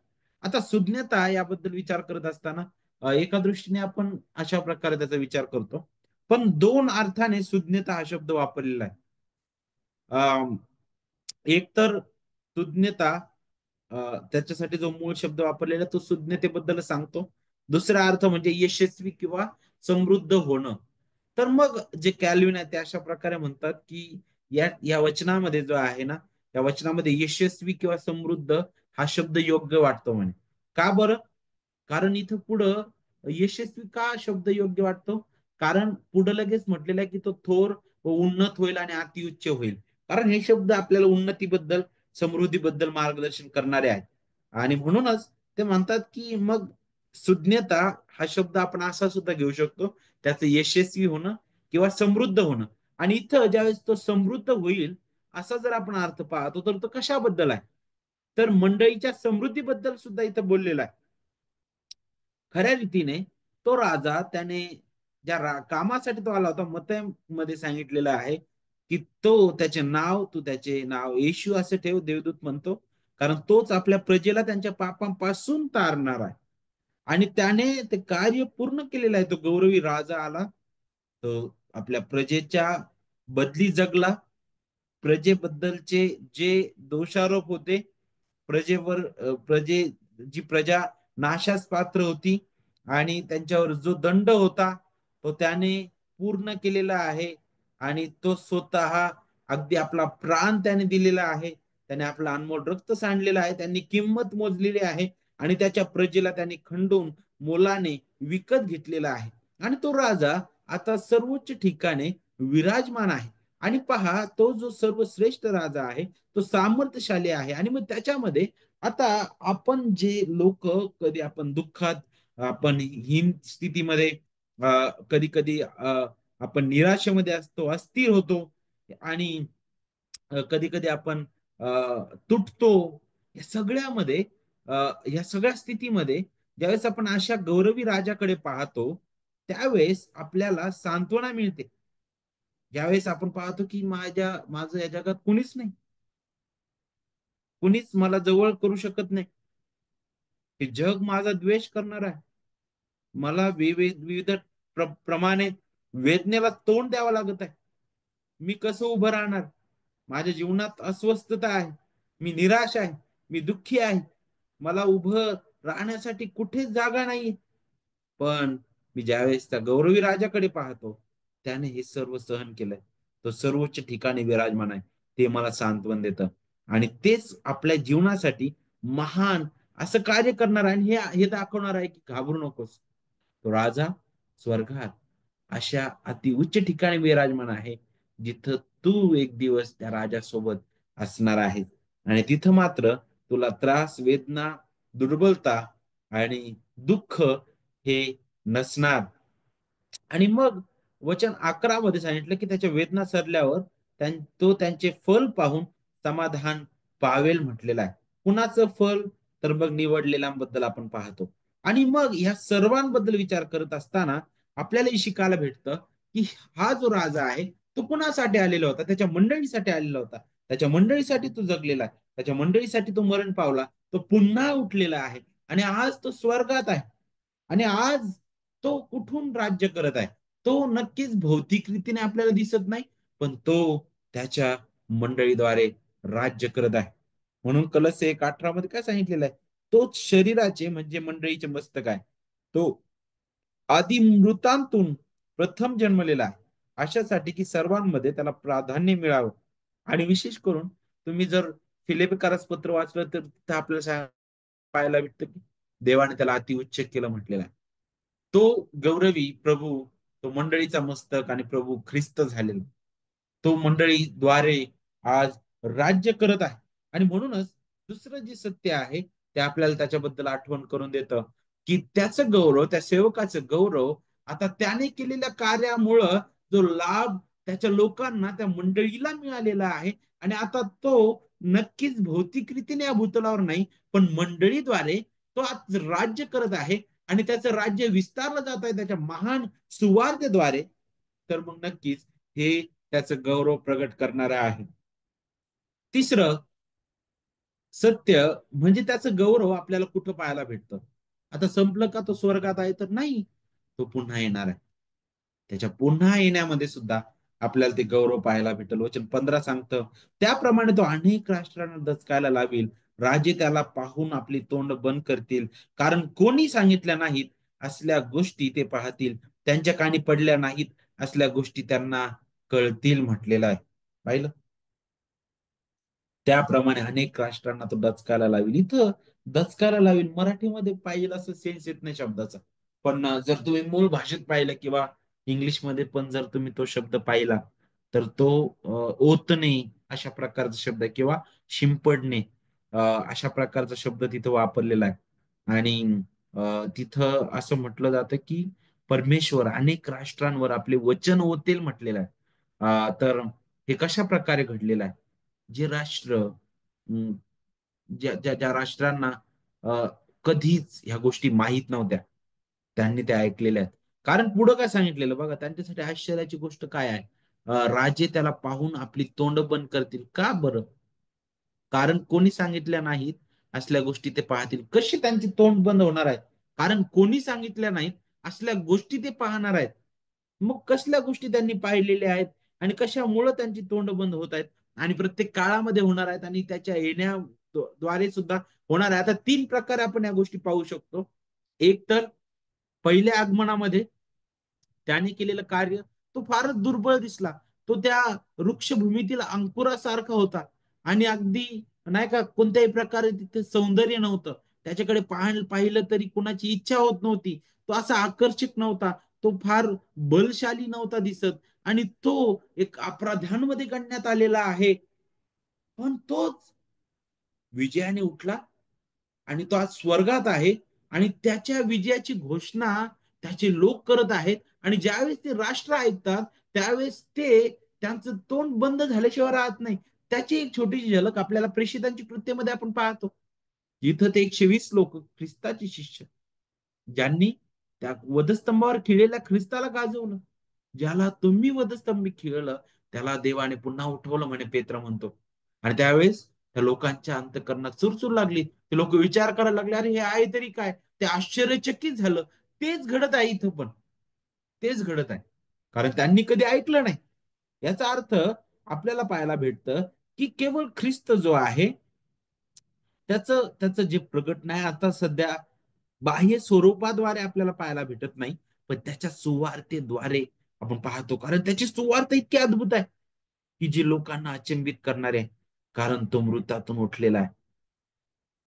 आता सुज्ञता याबद्दल विचार करत असताना एका दृष्टीने आपण अशा प्रकारे त्याचा विचार करतो. पण दोन अर्थाने सुज्ञता हा शब्द वापरलेला आहे. अं, एक तर सुज्ञता, त्याच्यासाठी जो मूळ शब्द वापरलेला तो सुज्ञतेबद्दल सांगतो. दुसरा अर्थ म्हणजे यशस्वी किंवा समृद्ध होणं. तर मग जे कॅल्विन आहे ते अशा प्रकारे म्हणतात की या वचनामध्ये जो आहे ना, या वचनामध्ये यशस्वी किंवा समृद्ध हा शब्द योग्य वाटतो म्हणे. का बरं? कारण इथं पुढं यशस्वी का शब्द योग्य वाटतो? कारण पुढे लगेच म्हटलेलं आहे की तो थोर व उन्नत होईल आणि अतिउच्च होईल. कारण हे शब्द आपल्याला उन्नतीबद्दल, समृद्धीबद्दल मार्गदर्शन करणारे आहेत. आणि म्हणूनच ते म्हणतात की मग सुज्ञता हा शब्द आपण असा सुद्धा घेऊ शकतो, त्याचं यशस्वी होणं किंवा समृद्ध होणं. आणि इथं ज्यावेळेस तो समृद्ध होईल असा जर आपण अर्थ पाहतो तर तो कशाबद्दल आहे? तर मंडळीच्या समृद्धीबद्दल सुद्धा इथं बोललेला आहे. खऱ्या रीतीने तो राजा त्याने ज्या कामासाठी तो आला होता, मध्ये सांगितलेलं आहे की तो त्याचे नाव, तू त्याचे नाव येशू असे ठेव, देवदूत म्हणतो, कारण तोच आपल्या प्रजेला त्यांच्या पापांपासून तारणार आहे. आणि त्याने ते कार्य पूर्ण केलेलं आहे. तो गौरवी राजा आला, तो आपल्या प्रजेच्या बदली जगला, प्रजेबद्दलचे जे दोषारोप होते, जी प्रजा नाशास पात्र होती आणि त्यांच्यावर जो दंड होता तो त्याने पूर्ण केलेला आहे. आणि तो स्वतः अगदी आपला प्राण त्याने दिलेला आहे, त्याने आपला अनमोल रक्त सांडलेला आहे, त्यांनी किंमत मोजलेली आहे आणि त्याच्या प्रजेला त्यांनी खंडून मोलाने विकत घेतलेला आहे. आणि तो राजा आता सर्वोच्च ठिकाणी विराजमान आहे. आणि पहा, तो जो सर्वश्रेष्ठ राजा आहे तो सामर्थ्यशाली आहे. आणि मग त्याच्यामध्ये आता आपण जे लोक, कधी आपण दुःखात, आपण हीन स्थितीमध्ये, कधी कधी आपण निराशेमध्ये असतो, अस्थिर होतो, आणि कधी कधी आपण तुटतो. या सगळ्यामध्ये, या सगळ्या स्थितीमध्ये ज्यावेळेस आपण अशा गौरवी राजाकडे पाहतो त्यावेळेस आपल्याला सांत्वना मिळते. ज्यावेळेस आपण पाहतो की माझं या जगात कुणीच नाही, कुणीच मला जवळ करू शकत नाही, हे जग माझा द्वेष करणार आहे, मला विविध प्रमाणे वेदनेला तोंड द्यावं लागत आहे, मी कसं उभं राहणार, माझ्या जीवनात अस्वस्थता आहे, मी निराश आहे, मी दुःखी आहे, मला उभं राहण्यासाठी कुठेच जागा नाही. पण मी ज्यावेळेस त्या गौरवी राजाकडे पाहतो त्याने हे सर्व सहन केलंय, तो सर्वोच्च ठिकाणी विराजमान आहे, ते मला सांत्वन देतं. आणि तेच आपल्या जीवनासाठी महान असं कार्य करणार आहे. आणि हे दाखवणार आहे की घाबरू नकोस, तो राजा स्वर्गात अशा अतिउच्च ठिकाणी विराजमान आहे जिथं तू एक दिवस त्या राजासोबत असणार आहेस. आणि तिथं मात्र तुला त्रास, वेदना, दुर्बलता आणि दुःख हे नसणार. आणि मग वचन 11 मध्ये सांगितलं की त्याच्या वेदना सरल्यावर तो त्यांचे फल पाहून समाधान पावेल म्हटलेलं आहे. कुणाचं फल? तर मग निवडलेल्यांबद्दल आपण पाहतो. आणि मग ह्या सर्वांबद्दल विचार करत असताना आपल्याला शिकायला भेटतं की हा जो राजा आहे तो कुणासाठी आलेला होता? त्याच्या मंडळीसाठी आलेला होता, त्याच्या मंडळीसाठी तो जगलेला आहे, त्याच्या मंडळीसाठी तो मरण पावला, तो पुन्हा उठलेला आहे आणि आज तो स्वर्गात आहे. आणि आज तो कुठून राज्य करत आहे? तो नक्कीच भौतिक रीतीने आपल्याला दिसत नाही, पण तो त्याच्या मंडळीद्वारे राज्य करत आहे. म्हणून कलश 1:18 मध्ये काय सांगितलेलं आहे? तोच शरीराचे म्हणजे मंडळीचे मस्तक आहे, तो आधी मृतांतून प्रथम जन्मलेला आहे, अशासाठी की सर्वांमध्ये त्याला प्राधान्य मिळावं. आणि विशेष करून तुम्ही जर फिलिपिकरास पत्र वाचलं तर तिथं आपल्याला पाहायला भेटतं की देवाने त्याला अतिउच्च केलं म्हटलेलं आहे. तो गौरवी प्रभू, तो मंडळीचा मस्तक आणि प्रभू ख्रिस्त झालेला, तो मंडळीद्वारे आज राज्य करत आहे. आणि म्हणूनच दुसरं जे सत्य आहे ते आपल्याला त्याच्याबद्दल आठवण करून देतं की त्याचं गौरव, त्या सेवकाचं गौरव आता त्याने केलेल्या कार्यामुळं जो लाभ त्याच्या लोकांना, त्या मंडळीला मिळालेला आहे. आणि आता तो नक्कीच भौतिक रीतीने या भूतलावर नाही, पण मंडळीद्वारे तो आज राज्य करत आहे. आणि त्याचं राज्य विस्तारलं जात आहे त्याच्या महान सुवार्तेद्वारे. तर मग नक्कीच हे त्याचं गौरव प्रगट करणार आहे. तिसरं सत्य म्हणजे त्याचं गौरव आपल्याला कुठं पाहायला भेटतं? आता संपलं का तो स्वर्गात आहे? तर नाही, तो पुन्हा येणार आहे. त्याच्या पुन्हा येण्यामध्ये सुद्धा आपल्याला ते गौरव पाहायला भेटेल. वचन 15 सांगतं, त्याप्रमाणे तो अनेक राष्ट्रांना दचकायला लावेल, राजे त्याला पाहून आपली तोंड बंद करतील, कारण कोणी सांगितल्या नाहीत असल्या गोष्टी ते पाहतील, त्यांच्या कानी पडल्या नाहीत असल्या गोष्टी त्यांना कळतील म्हटलेलं आहे. पाहिलं? त्याप्रमाणे अनेक राष्ट्रांना तो दचकायला लावेल. इथं दचकायला लावेल मराठीमध्ये पाहिजे असं सेन्स येत नाही शब्दाचा. पण जर तुम्ही मूळ भाषेत पाहिलं किंवा इंग्लिशमध्ये पण जर तुम्ही तो शब्द पाहिला, तर तो ओतणे अशा प्रकारचा शब्द आहे किंवा शिंपडणे अशा प्रकारचा शब्द तिथं वापरलेला आहे. आणि तिथं असं म्हटलं जातं की परमेश्वर अनेक राष्ट्रांवर आपले वचन ओतेल म्हटलेलं आहे. तर हे कशा प्रकारे घडलेलं आहे? जे राष्ट्र ज्या राष्ट्रांना अ, कधीच ह्या गोष्टी माहीत नव्हत्या, त्यांनी त्या ऐकलेल्या आहेत. कारण पुढं काय सांगितलेलं बघा, त्यांच्यासाठी आश्चर्याची गोष्ट काय आहे? राजे त्याला पाहून आपली तोंड बंद करतील. का बरं? कारण कोणी सांगितल्या नाहीत असल्या गोष्टी ते पाहतील. कशी त्यांची तोंड बंद होणार आहेत? कारण कोणी सांगितल्या नाहीत असल्या गोष्टी ते पाहणार आहेत. मग कसल्या गोष्टी त्यांनी पाहिलेल्या आहेत आणि कशामुळं त्यांची तोंड बंद होत आहेत आणि प्रत्येक काळामध्ये होणार आहेत आणि त्याच्या येण्याद्वारे सुद्धा होणार आहे. आता तीन प्रकारे आपण या गोष्टी पाहू शकतो. एक तर पहिल्या आगमनामध्ये त्याने केलेलं कार्य तो फारच दुर्बळ दिसला. तो त्या वृक्षभूमीतील अंकुरासारखा होता आणि अगदी नाही का कोणत्याही प्रकारे तिथे सौंदर्य नव्हतं. त्याच्याकडे पाहिलं तरी कुणाची इच्छा होत नव्हती. तो असा आकर्षक नव्हता. तो फार बलशाली नव्हता दिसत आणि तो एक अपराध्यांमध्ये गणण्यात आलेला आहे. पण तोच विजयाने उठला आणि तो आज स्वर्गात आहे आणि त्याच्या विजयाची घोषणा त्याचे लोक करत आहेत आणि ज्यावेळेस ते राष्ट्र ऐकतात त्यावेळेस ते त्यांचं तोंड बंद झाल्याशिवाय राहत नाही. त्याची एक छोटीशी झलक आपल्याला प्रेषितांची कृत्यमध्ये आपण पाहतो. जिथं ते 120 लोक ख्रिस्ताचे शिष्य ज्यांनी त्या वधस्तंभावर खिळलेल्या ख्रिस्ताला गाजवलं. ज्याला तुम्ही वधस्तंभी खिळलं त्याला देवाने पुन्हा उठवलं म्हणे पेत्र म्हणतो. आणि त्यावेळेस त्या लोकांच्या अंतकरणात चुरचूर लागली. ते लोक विचार करायला लागले, अरे हे आहे तरी काय? ते आश्चर्यचकित झालं. तेच घडत आहे इथं पण. तेच घडत आहे. कारण त्यांनी कधी ऐकलं नाही. याचा अर्थ आपल्याला पाहायला भेटतं, की केवळ ख्रिस्त जो आहे, त्याचं त्याचं जे प्रगट नाही आता सध्या बाह्य स्वरूपाद्वारे आपल्याला पाहायला भेटत नाही, पण त्याच्या सुवार्तेद्वारे आपण पाहतो. कारण त्याची सुवार्ता इतकी अद्भुत आहे, की जी लोकांना अचंबित करणारे आहे. कारण तो मृतातून उठलेला आहे.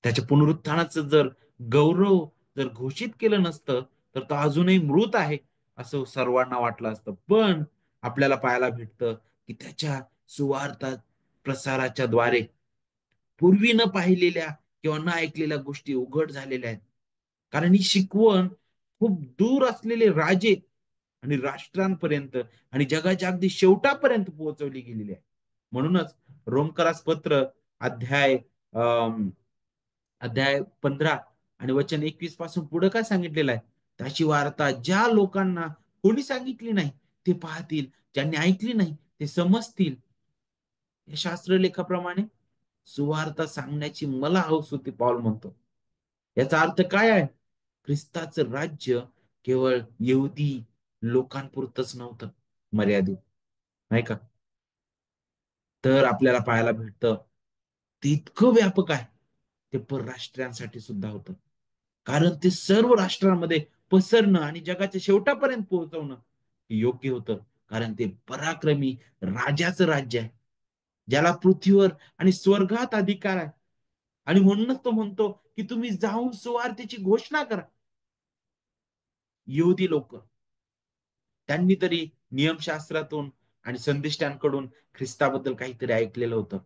त्याच्या पुनरुत्थानाचं जर गौरव जर घोषित केलं नसतं, तर तो अजूनही मृत आहे, असं सर्वांना वाटलं असतं. पण आपल्याला पाहायला भेटतं, की त्याच्या सुवार्ता प्रसाराच्या द्वारे पूर्वी न पाहिलेल्या किंवा न ऐकलेल्या गोष्टी उघड झालेल्या आहेत. कारण ही शिकवण खूप दूर असलेले राजे आणि राष्ट्रांपर्यंत आणि जगाच्या अगदी शेवटापर्यंत पोहोचवली गेलेली आहे. म्हणूनच रोमकरास पत्र अध्याय अं, अध्याय 15 आणि वचन 21 पासून पुढे काय सांगितलेलं आहे? त्याची वार्ता ज्या लोकांना कोणी सांगितली नाही ते पाहतील, ज्यांनी ऐकली नाही ते समजतील. या शास्त्रलेखाप्रमाणे सुवार्ता सांगण्याची मला हौस होती, पॉल म्हणतो. याचा अर्थ काय आहे? ख्रिस्ताचं राज्य केवळ यहुदी लोकांपुरतच नव्हतं मर्यादित, नाही का? तर आपल्याला पाहायला भेटतं ते इतकं व्यापक आहे. ते परराष्ट्रीयांसाठी सुद्धा होतं. कारण ते सर्व राष्ट्रांमध्ये पसरणं आणि जगाच्या शेवटापर्यंत पोहोचवणं हे योग्य होतं. कारण ते पराक्रमी राजाचं राज्य आहे. ज्याला पृथ्वीवर आणि स्वर्गात अधिकार आहे. आणि म्हणूनच तो म्हणतो, की तुम्ही जाऊन सुवार्तेची घोषणा करा. यहुदी लोक त्यांनी तरी नियमशास्त्रातून आणि संदिष्टांकडून ख्रिस्ताबद्दल काहीतरी ऐकलेलं होतं.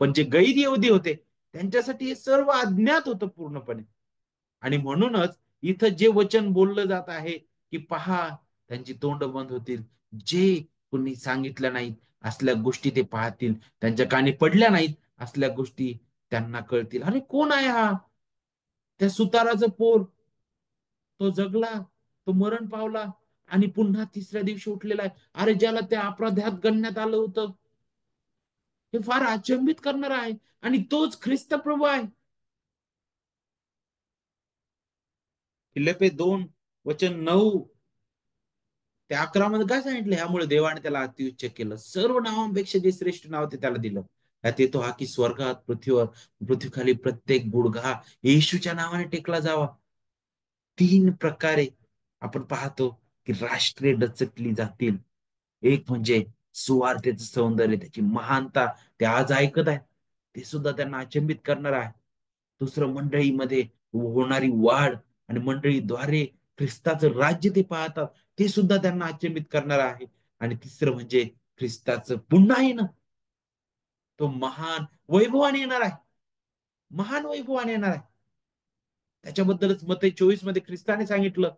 पण जे गैर यहुदी होते त्यांच्यासाठी हे सर्व अज्ञात होतं पूर्णपणे. आणि म्हणूनच इथं जे वचन बोललं जात आहे, की पहा त्यांची तोंड बंद होतील. जे कोणी सांगितलं नाहीत असल्या गोष्टी ते पाहतील. त्यांच्या कानी पडल्या नाहीत असल्या गोष्टी त्यांना कळतील. अरे कोण आहे हा? त्या सुताराचं पोर, तो जगला, तो मरण पावला आणि पुन्हा तिसऱ्या दिवशी उठलेला आहे. अरे ज्याला त्या अपराध्यात गणण्यात आलं होतं, हे फार अचंबित करणार आहे आणि तोच ख्रिस्त प्रभू आहे. फिलिppe 2 वचन 9 ते 11 मध्ये काय सांगितलं? ह्यामुळे देवाने त्याला अतिउच्च केलं. सर्व नावांपेक्षा जे श्रेष्ठ नाव ते त्याला दिलं. त्यात येतो हा की स्वर्गात, पृथ्वीवर, पृथ्वीखाली प्रत्येक गुडघा येशूच्या नावाने टेकला जावा. तीन प्रकारे आपण पाहतो की राष्ट्रे डचकली जातील. एक म्हणजे सुवार्तेचं सौंदर्य, त्याची महानता ते आज ऐकत आहे. ते सुद्धा त्यांना अचंबित करणार आहे. दुसरं मंडळीमध्ये होणारी वाढ आणि मंडळीद्वारे ख्रिस्ताचं राज्य ते पाहतात, ते सुद्धा त्यांना अचंबित करणार आहे. आणि तिसरं म्हणजे ख्रिस्ताचं पुन्हा येणं. तो महान वैभवाने येणार आहे. महान वैभवाने येणार आहे. त्याच्याबद्दलच मत्ते 24 मध्ये ख्रिस्ताने सांगितलं,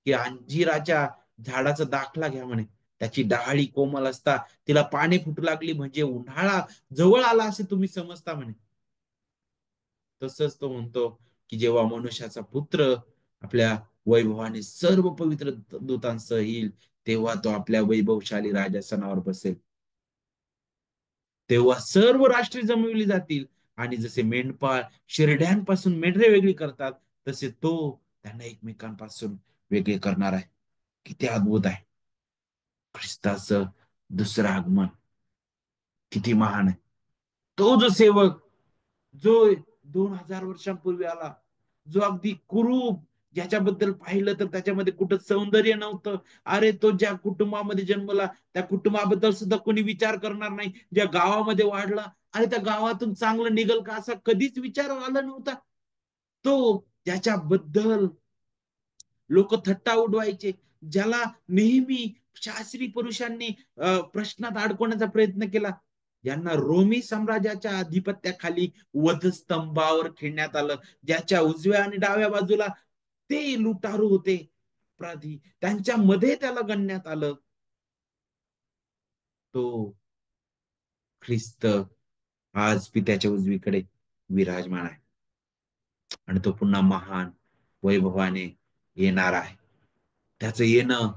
की अंजिराच्या झाडाचा दाखला घ्या म्हणे. त्याची डहाळी कोमल असता तिला पाने फुटू लागली म्हणजे उन्हाळा जवळ आला असे तुम्ही समजता म्हणे. तसंच तो म्हणतो, की जेव्हा मनुष्याचा पुत्र आपल्या वैभवाने सर्व पवित्र दूतांसह येईल, तेव्हा तो आपल्या वैभवशाली राजासनावर बसेल. तेव्हा सर्व राष्ट्रे जमविली जातील आणि जसे मेंढपाळ शेरड्यांपासून मेंढरे वेगळी करतात, तसे तो त्यांना एकमेकांपासून वेगळे करणार आहे. किती अद्भुत आहे. ख्रिस्ताचं दुसरं आगमन किती महान आहे. तो जो सेवक जो 2000 वर्षांपूर्वी आला, जो अगदी कुरूप, ज्याच्याबद्दल पाहिलं तर त्याच्यामध्ये कुठं सौंदर्य नव्हतं. अरे तो ज्या कुटुंबामध्ये जन्मला त्या कुटुंबाबद्दल सुद्धा कोणी विचार करणार नाही. ज्या गावामध्ये वाढला आणि त्या गावातून चांगलं निघल का असा कधीच विचार आला नव्हता. तो ज्याच्याबद्दल लोक थट्टा उडवायचे, ज्याला नेहमी शास्त्री पुरुषांनी प्रश्नात अडकवण्याचा प्रयत्न केला, यांना रोमी साम्राज्याच्या आधिपत्याखाली वधस्तंभावर खेळण्यात आलं. ज्याच्या उजव्या आणि डाव्या बाजूला ते लुटारू होते, अपराधी, त्यांच्यामध्ये त्याला गणण्यात आलं. तो ख्रिस्त आज पित्याच्या उजवीकडे विराजमान आहे आणि तो पुन्हा महान वैभवाने येणार आहे. त्याचं येणं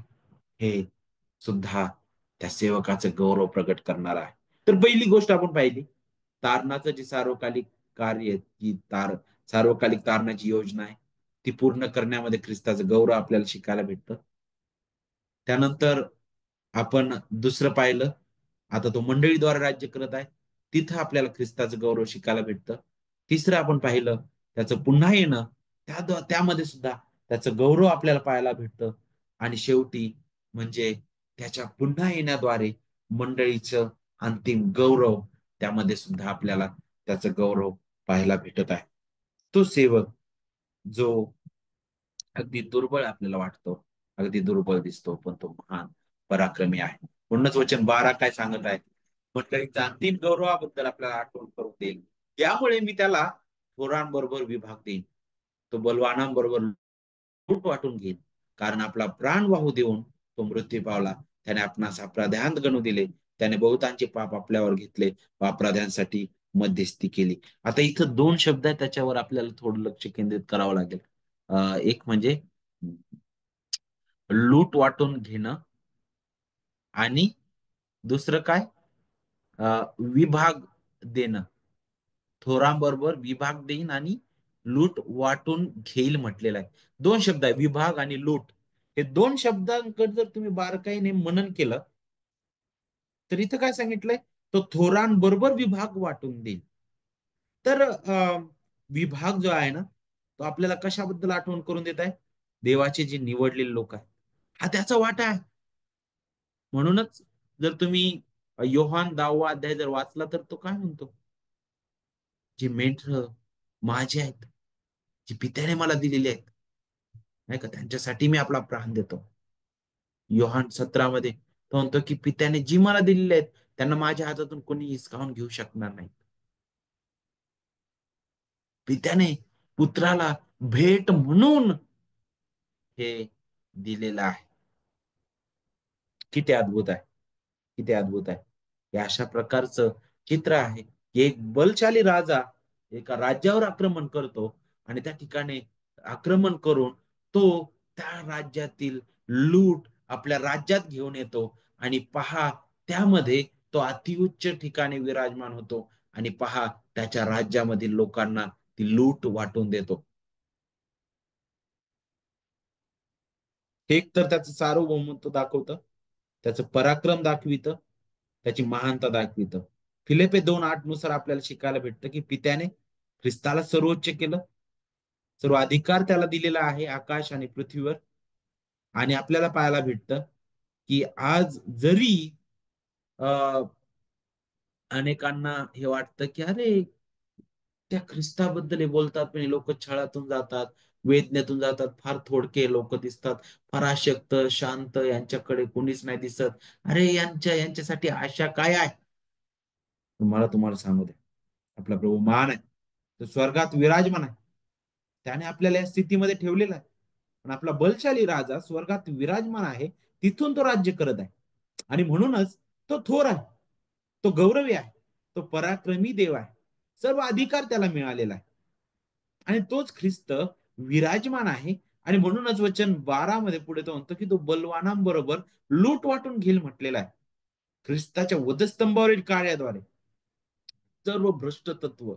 हे सुद्धा त्या सेवकाचं गौरव प्रकट करणार आहे. तर पहिली गोष्ट आपण पाहिली, तारणाचं जे सार्वकालिक कार्य, जी सार्वकालिक तारणाची योजना आहे, ती पूर्ण करण्यामध्ये ख्रिस्ताचं गौरव आपल्याला शिकायला भेटतं. त्यानंतर आपण दुसरं पाहिलं, आता तो मंडळीद्वारे राज्य करत आहे, तिथं आपल्याला ख्रिस्ताचं गौरव शिकायला भेटतं. तिसरं आपण पाहिलं, त्याचं पुन्हा येणं, त्यामध्ये सुद्धा त्याचं गौरव आपल्याला पाहायला भेटतं. आणि शेवटी म्हणजे त्याच्या पुन्हा येण्याद्वारे मंडळीचं अंतिम गौरव, त्यामध्ये सुद्धा आपल्याला त्याचं गौरव पाहायला भेटत आहे. तो सेवक जो अगदी दुर्बळ आपल्याला वाटतो, अगदी दुर्बळ दिसतो, पण तो महान पराक्रमी आहे. म्हणूनच वचन 12 काय सांगत आहे, मंडळीच्या अंतिम गौरवाबद्दल आपल्याला आठवण करून देईल. त्यामुळे मी त्याला थोरांबरोबर विभाग देईन, तो बलवानांबरोबर लूट वाटून घेईल. कारण आपला प्राण वाहू देऊन तो मृत्यू पावला. त्याने आपणास अपराध्यांत गणू दिले. त्याने बहुतांचे पाप आपल्यावर घेतले व अपराध्यांसाठी मध्यस्थी केली. आता इथं दोन शब्द आहेत, त्याच्यावर आपल्याला थोडं लक्ष केंद्रित करावं लागेल. एक म्हणजे लूट वाटून घेणं आणि दुसरं काय, विभाग देणं. थोरांबरोबर विभाग देईन आणि लूट वाटून घेईल म्हटलेलं आहे. दोन शब्द आहे, विभाग आणि लूट. हे दोन शब्दांकडे जर तुम्ही बारकाईने मनन केलं तर इथं काय सांगितलंय, तो थोरांबरोबर विभाग वाटून देईल. तर विभाग जो आहे ना, तो आपल्याला कशाबद्दल आठवण करून देत आहे, देवाचे जे निवडलेले लोक आहेत, हा त्याचा वाटा आहे. म्हणूनच जर तुम्ही योहान 10वा अध्याय जर वाचला तर तो काय म्हणतो, जी मेंढर माझी आहेत, जी पित्याने मला दिलेली आहेत, नाही का, त्यांच्यासाठी मी आपला प्राण देतो. योहान 17 मध्ये तो म्हणतो की पित्याने जी मला दिलेली आहेत त्यांना माझ्या हातातून कोणी हिसकावून घेऊ शकणार नाही. पित्याने पुत्राला भेट म्हणून हे दिलेलं आहे. किती अद्भुत आहे, किती अद्भुत आहे. हे अशा प्रकारचं चित्र आहे की एक बलशाली राजा एका राज्यावर आक्रमण करतो आणि त्या ठिकाणी आक्रमण करून तो त्या राज्यातील लूट आपल्या राज्यात घेऊन येतो. आणि पहा, त्यामध्ये तो अतिउच्च ठिकाणी विराजमान होतो आणि पहा, त्याच्या राज्यामधील लोकांना ती लूट वाटून देतो. एक तर त्याचं सार्वभौमत्व दाखवतं, त्याचं पराक्रम दाखवितं, त्याची महानता दाखवितं. फिलिपे 2:8 नुसार आपल्याला शिकायला भेटतं की पित्याने ख्रिस्ताला सर्वोच्च केलं, सर्व अधिकार त्याला दिलेला आहे आकाश आणि पृथ्वीवर. आणि आपल्याला पाहायला भेटतं की आज जरी अ, अनेकांना हे वाटतं की अरे, त्या ख्रिस्ताबद्दल हे बोलतात पण लोक छळातून जातात, वेदनेतून जातात, फार थोडके लोक दिसतात, फार अशक्त शांत, यांच्याकडे कोणीच नाही दिसत. अरे यांच्यासाठी आशा काय आहे? मला तुम्हाला सांगू दे, आपला प्रभू महान आहे, तो स्वर्गात विराजमान आहे. त्याने आपल्याला या स्थितीमध्ये ठेवलेला आहे. पण आपला बलशाली राजा स्वर्गात विराजमान आहे, तिथून तो राज्य करत आहे. आणि म्हणूनच तो थोर आहे, तो गौरवी आहे, तो पराक्रमी देव आहे. सर्व अधिकार त्याला मिळालेला आहे. आणि तोच ख्रिस्त विराजमान आहे. आणि म्हणूनच वचन 12 मध्ये पुढे तो म्हणतो की तो बलवानांबरोबर लूट वाटून घेईल म्हटलेला आहे. ख्रिस्ताच्या वधस्तंभावरील कार्याद्वारे सर्व भ्रष्ट तत्व,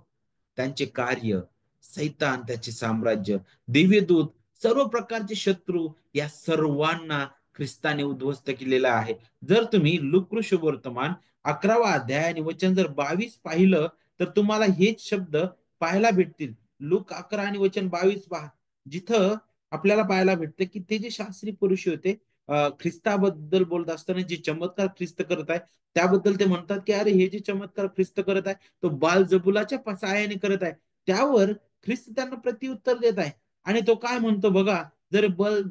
त्यांचे कार्य, सैतान त्याचे साम्राज्य, दिव्यदूत, सर्व प्रकारचे शत्रू, या सर्वांना ख्रिस्ताने उद्ध्वस्त केलेला आहे. जर तुम्ही लुक वर्तमान 11वा अध्याय आणि वचन जर 22 पाहिलं, तर तुम्हाला हेच शब्द पाहायला भेटतील. लूक 11 आणि वचन 22 पहा, जिथं आपल्याला पाहायला भेटतं की ते जे शास्त्री पुरुष होते, ख्रिस्ताबद्दल बोलत असताना जे चमत्कार ख्रिस्त करत आहे, त्याबद्दल ते म्हणतात की अरे हे जे चमत्कार ख्रिस्त करत आहे, तो बालजबुलाच्या सहाय्याने करत आहे. त्यावर ख्रिस्त त्यांना प्रत्युत्तर देत आहे. आणि तो काय म्हणतो बघा, जर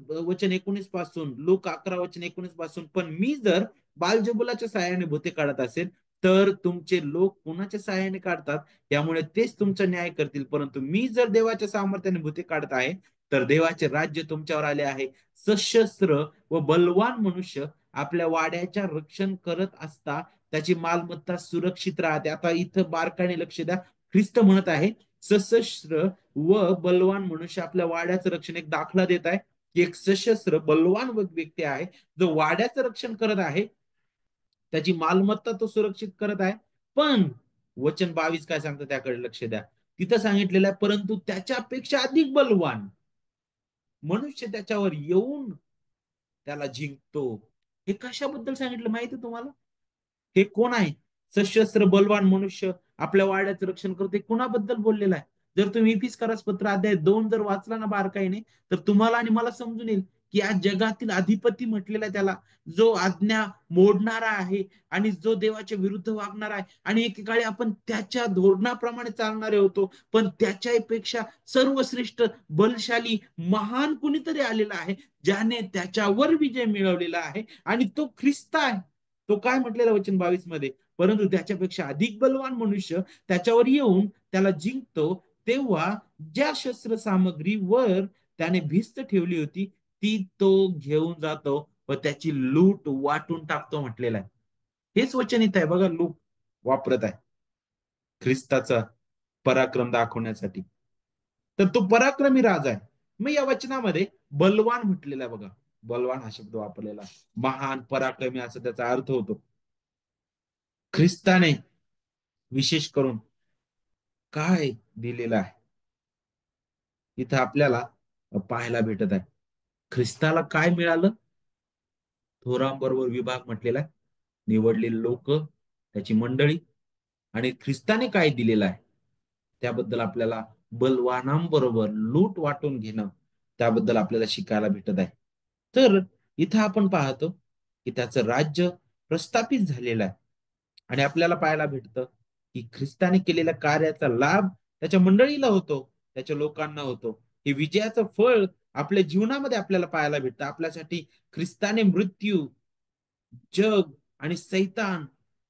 वचन 19 पासून, लूक 11 वचन 19 पासून, पण मी जर बालजबुलाच्या सहाय्याने भूते काढत असेल, तर तुमचे लोक कुणाच्या सहाय्याने काढतात, त्यामुळे तेच तुमचा न्याय करतील. परंतु मी जर देवाच्या सामर्थ्याने भूते काढत आहे, तर देवाचे राज्य तुमच्यावर आले आहे. सशस्त्र व बलवान मनुष्य आपल्या वाड्याच्या रक्षण करत असता त्याची मालमत्ता सुरक्षित राहते. आता इथं बारकाईने लक्ष द्या, ख्रिस्त म्हणत आहे सशस्त्र व बलवान मनुष्य आपल्या वाड्याचं रक्षण, एक दाखला देत आहे की एक सशस्त्र बलवान व्यक्ती आहे, जो वाड्याचं रक्षण करत आहे, त्याची मालमत्ता तो सुरक्षित करत आहे. पण वचन 22 काय सांगतं त्याकडे लक्ष द्या. तिथं सांगितलेलं आहे, परंतु त्याच्यापेक्षा अधिक बलवान मनुष्य त्याच्यावर येऊन त्याला जिंकतो. हे कशाबद्दल सांगितलं माहिती तुम्हाला? हे कोण आहे? सशस्त्र बलवान मनुष्य आपल्या वाड्याचं रक्षण करते, कोणाबद्दल बोललेलं आहे? जर तुम्ही इफिसकारास पत्र अध्याय 2 जर वाचला ना बारकाईने, तर तुम्हाला आणि मला समजून येईल की या जगातील अधिपती म्हटलेला आहे त्याला, जो आज्ञा मोडणारा आहे आणि जो देवाच्या विरुद्ध वागणारा आहे. आणि एकेकाळी आपण त्याच्या धोरणाप्रमाणे चालणारे होतो, पण त्याच्यापेक्षा सर्वश्रेष्ठ, बलशाली, महान कुणीतरी आलेला आहे, ज्याने त्याच्यावर विजय मिळवलेला आहे, आणि तो ख्रिस्त आहे. तो काय म्हटलेला वचन 22 मध्ये, परंतु त्याच्यापेक्षा अधिक बलवान मनुष्य त्याच्यावर येऊन त्याला जिंकतो. तेव्हा ज्या शस्त्र सामग्रीवर त्याने भिस्त ठेवली होती, ती तो घेऊन जातो व त्याची लूट वाटून टाकतो म्हटलेला आहे. हेच वचन इथं आहे बघा, लूट वापरत आहे ख्रिस्ताचा पराक्रम दाखवण्यासाठी. तर तो पराक्रमी राजा आहे. मग या वचनामध्ये बलवान म्हटलेला आहे बघा, बलवान हा शब्द वापरलेला, महान पराक्रमी असा त्याचा अर्थ होतो. ख्रिस्ताने विशेष करून काय दिलेलं आहे इथं आपल्याला पाहायला भेटत आहे. ख्रिस्ताला काय मिळालं? थोरांबरोबर विभाग म्हटलेला आहे, निवडलेले लोक, त्याची मंडळी. आणि ख्रिस्ताने काय दिलेलं आहे त्याबद्दल आपल्याला बलवानांबरोबर लूट वाटून घेणं, त्याबद्दल आपल्याला शिकायला भेटत आहे. तर इथं आपण पाहतो की त्याचं राज्य प्रस्थापित झालेलं आहे. आणि आपल्याला पाहायला भेटतं की ख्रिस्ताने केलेल्या कार्याचा लाभ त्याच्या मंडळीला होतो, त्याच्या लोकांना होतो. हे विजयाचं फळ आपल्या जीवनामध्ये आपल्याला पाहायला भेटतं. आपल्यासाठी ख्रिस्ताने मृत्यू, जग आणि सैतान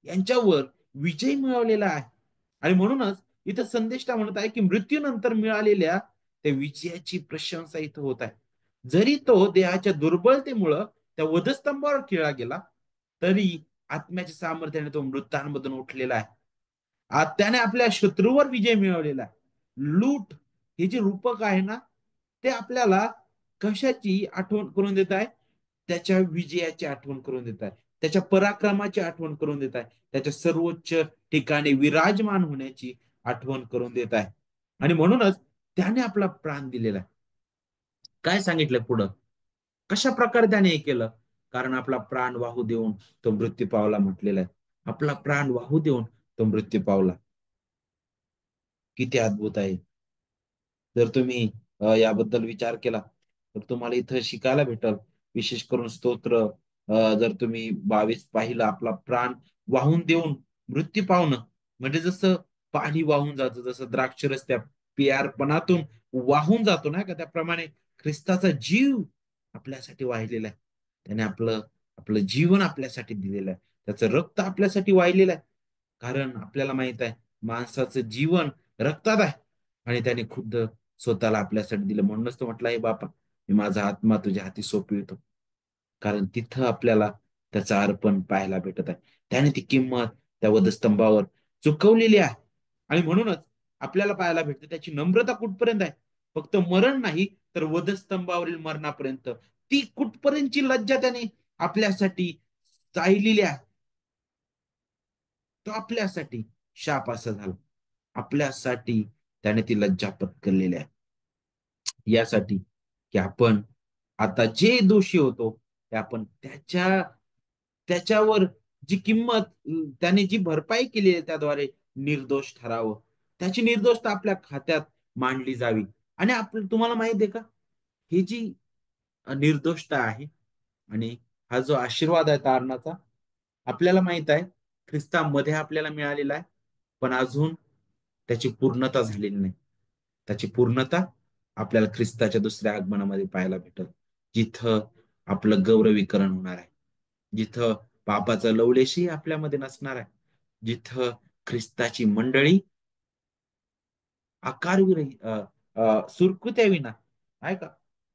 यांच्यावर विजय मिळवलेला आहे. आणि म्हणूनच इथं संदेश म्हणत आहे की मृत्यूनंतर मिळालेल्या त्या विजयाची प्रशंसा इथं होत आहे. जरी तो देहाच्या दुर्बलतेमुळं त्या वधस्तंभावर खेळला गेला, तरी आत्म्याच्या सामर्थ्याने तो मृतांमधून उठलेला आहे. आज त्याने आपल्या शत्रूवर विजय मिळवलेला आहे. लूट हे जे रूपक आहे ना, ते आपल्याला कशाची आठवण करून देत आहे? त्याच्या विजयाची आठवण करून देत आहे, त्याच्या पराक्रमाची आठवण करून देत आहे, त्याच्या सर्वोच्च ठिकाणी विराजमान होण्याची आठवण करून देत आहे. आणि म्हणूनच त्याने आपला प्राण दिलेला आहे. काय सांगितलं पुढं? कशा प्रकारे त्याने हे केलं? कारण आपला प्राण वाहू देऊन तो मृत्यू पावला म्हटलेला आहे. आपला प्राण वाहू देऊन तो मृत्यू पावला. किती अद्भुत आहे. जर तुम्ही याबद्दल विचार केला, तर तुम्हाला इथं शिकायला भेटल. विशेष करून स्तोत्र जर तुम्ही 22 पाहिलं, आपला प्राण वाहून देऊन मृत्यू पावणं, म्हणजे जसं पाणी वाहून जातं, जसं द्राक्ष रस्त्यात प्रियापणातून वाहून जातो ना का, त्याप्रमाणे ख्रिस्ताचा जीव आपल्यासाठी वाहिलेला आहे. त्याने आपलं आपलं जीवन आपल्यासाठी दिलेलं आहे. त्याचं रक्त आपल्यासाठी वाहिलेलं आहे. कारण आपल्याला माहित आहे, माणसाचं जीवन रक्तात आहे आणि त्याने खुद्द स्वतःला आपल्यासाठी दिलं. म्हणूनच तो म्हटला, हे बापा, मी माझा आत्मा तुझ्या हाती सोपवितो. कारण तिथं आपल्याला त्याचं अर्पण पाहायला भेटत आहे. त्याने ती किंमत त्या वधस्तंभावर चुकवलेली आहे. आणि म्हणूनच आपल्याला पाहायला भेटते त्याची नम्रता कुठपर्यंत आहे. फक्त मरण नाही, तर वधस्तंभावरील मरणापर्यंत ती कुठपर्यंतची लज्जा त्याने आपल्यासाठी चाललेली आहे. तो आपल्यासाठी शाप असा झाला. आपल्यासाठी त्याने ती लज्जा पत्करलेली आहे. यासाठी की आपण आता जे दोषी होतो, ते आपण त्याच्यावर जी किंमत, त्याने जी भरपाई केली आहे त्याद्वारे निर्दोष ठरावं, त्याची निर्दोषता आपल्या खात्यात मांडली जावी. आणि तुम्हाला माहित आहे का, ही जी निर्दोषता आहे आणि हा जो आशीर्वाद आहे तारणाचा, आपल्याला माहित आहे ख्रिस्तामध्ये आपल्याला मिळालेला आहे, पण अजून त्याची पूर्णता झालेली नाही. त्याची पूर्णता आपल्याला ख्रिस्ताच्या दुसऱ्या आगमनामध्ये पाहायला भेटल, जिथं आपलं गौरवीकरण होणार आहे, जिथं पापाचा लवलेशही आपल्यामध्ये नसणार आहे, जिथं ख्रिस्ताची मंडळी आकारविर सुरकुत्याविना आहे का,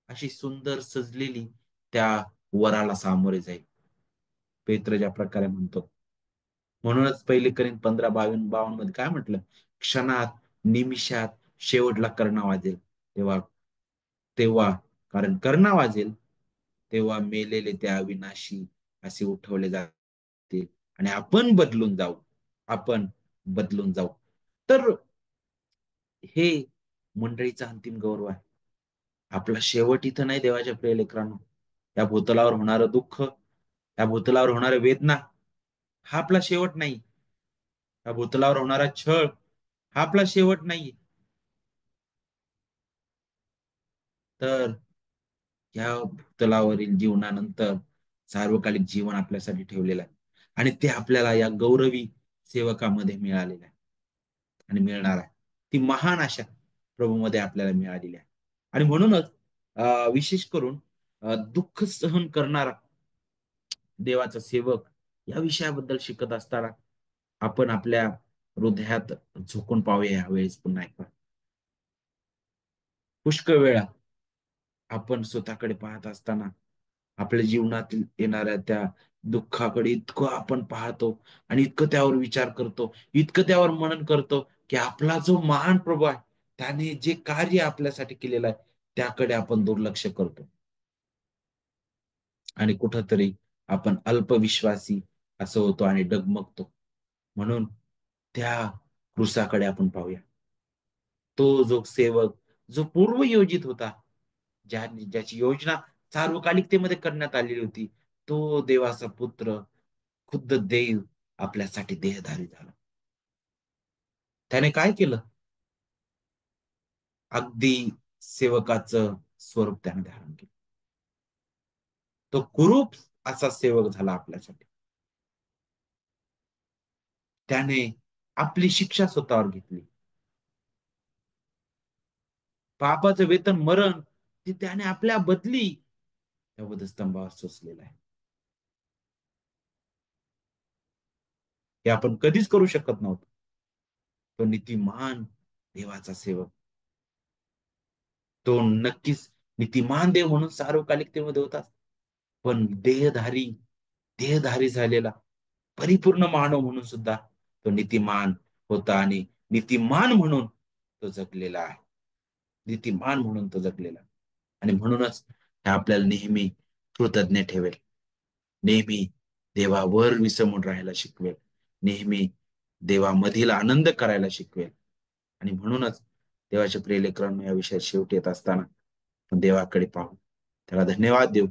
अशी सुंदर सजलेली त्या वराला सामोरे जाईल. पेत्र ज्या प्रकारे म्हणतो. म्हणूनच पहिले करीन 15:52 मध्ये काय म्हटलं, क्षणात, निमिषात शेवटला करणा वाजेल तेव्हा तेव्हा कारण करणा वाजेल तेव्हा मेलेले त्या अविनाशी असे उठवले जातील आणि आपण बदलून जाऊ. आपण बदलून जाऊ. तर हे मंडळीचा अंतिम गौरव आहे. आपला शेवट इथं नाही देवाच्या प्रिय लेकरांनो. या भूतलावर होणारं दुःख, या भूतलावर होणाऱ्या वेदना, हा आपला शेवट नाही. या भूतलावर होणारा छळ, हा आपला शेवट नाही. तर या भूतलावरील जीवनानंतर सार्वकालिक जीवन आपल्यासाठी ठेवलेलं आहे. आणि ते आपल्याला या गौरवी सेवकामध्ये मिळालेलं आहे आणि मिळणार आहे. ती महान आशा प्रभूमध्ये आपल्याला मिळालेली आहे. आणि म्हणूनच विशेष करून दुःख सहन करणारा देवाचा सेवक या विषयाबद्दल शिकत असताना आपण आपल्या हृदयात झोकून पाहूया यावेळेस पुन्हा एकदा. पुष्कळ वेळा आपण स्वतःकडे पाहत असताना आपल्या जीवनातील येणाऱ्या त्या दुःखाकडे इतकं आपण पाहतो आणि इतकं त्यावर विचार करतो, इतकं त्यावर मनन करतो, की आपला जो महान प्रभू आहे त्याने जे कार्य आपल्यासाठी केलेलं आहे त्याकडे आपण दुर्लक्ष करतो आणि कुठंतरी आपण अल्पविश्वासी असं होतो आणि डगमगतो. म्हणून त्या क्रूसाकडे आपण पाहूया. तो जो सेवक जो पूर्वयोजित होता, ज्याची योजना सार्वकालिकतेमध्ये करण्यात आलेली होती, तो देवाचा पुत्र खुद्द देव आपल्यासाठी देहधारी झाला. त्याने काय केलं? अगदी सेवकाचं स्वरूप त्याने धारण केलं. तो कुरूप असा सेवक झाला आपल्यासाठी. त्याने आपली शिक्षा स्वतःवर घेतली. पापाचं वेतन मरण ते त्याने आपल्या बदली त्या वधस्तंभावर सोसलेलं आहे. हे आपण कधीच करू शकत नव्हतो. तो नीतिमान देवाचा सेवक, तो नक्कीच नीतिमान देव म्हणून सार्वकालिकतेमध्ये होता, पण देहधारी झालेला परिपूर्ण मानव म्हणून सुद्धा तो नीतिमान होता आणि नीतिमान म्हणून तो जगलेला आहे. नीतिमान म्हणून तो जगलेला आणि म्हणूनच हे आपल्याला नेहमी कृतज्ञ ठेवेल, नेहमी देवावर विसंबून राहायला शिकवेल, नेहमी देवामधील आनंद करायला शिकवेल. आणि म्हणूनच देवाच्या प्रिय लेकरांनो, या विषयात शेवटी येत असताना आपण देवाकडे पाहू, त्याला धन्यवाद देऊ,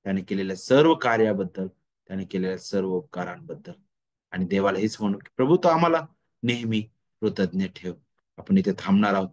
त्याने केलेल्या सर्व कार्याबद्दल, त्याने केलेल्या सर्व उपकारांबद्दल. आणि देवाला हेच म्हणू की प्रभू, तो आम्हाला नेहमी कृतज्ञ ठेव. आपण इथे थांबणार आहोत.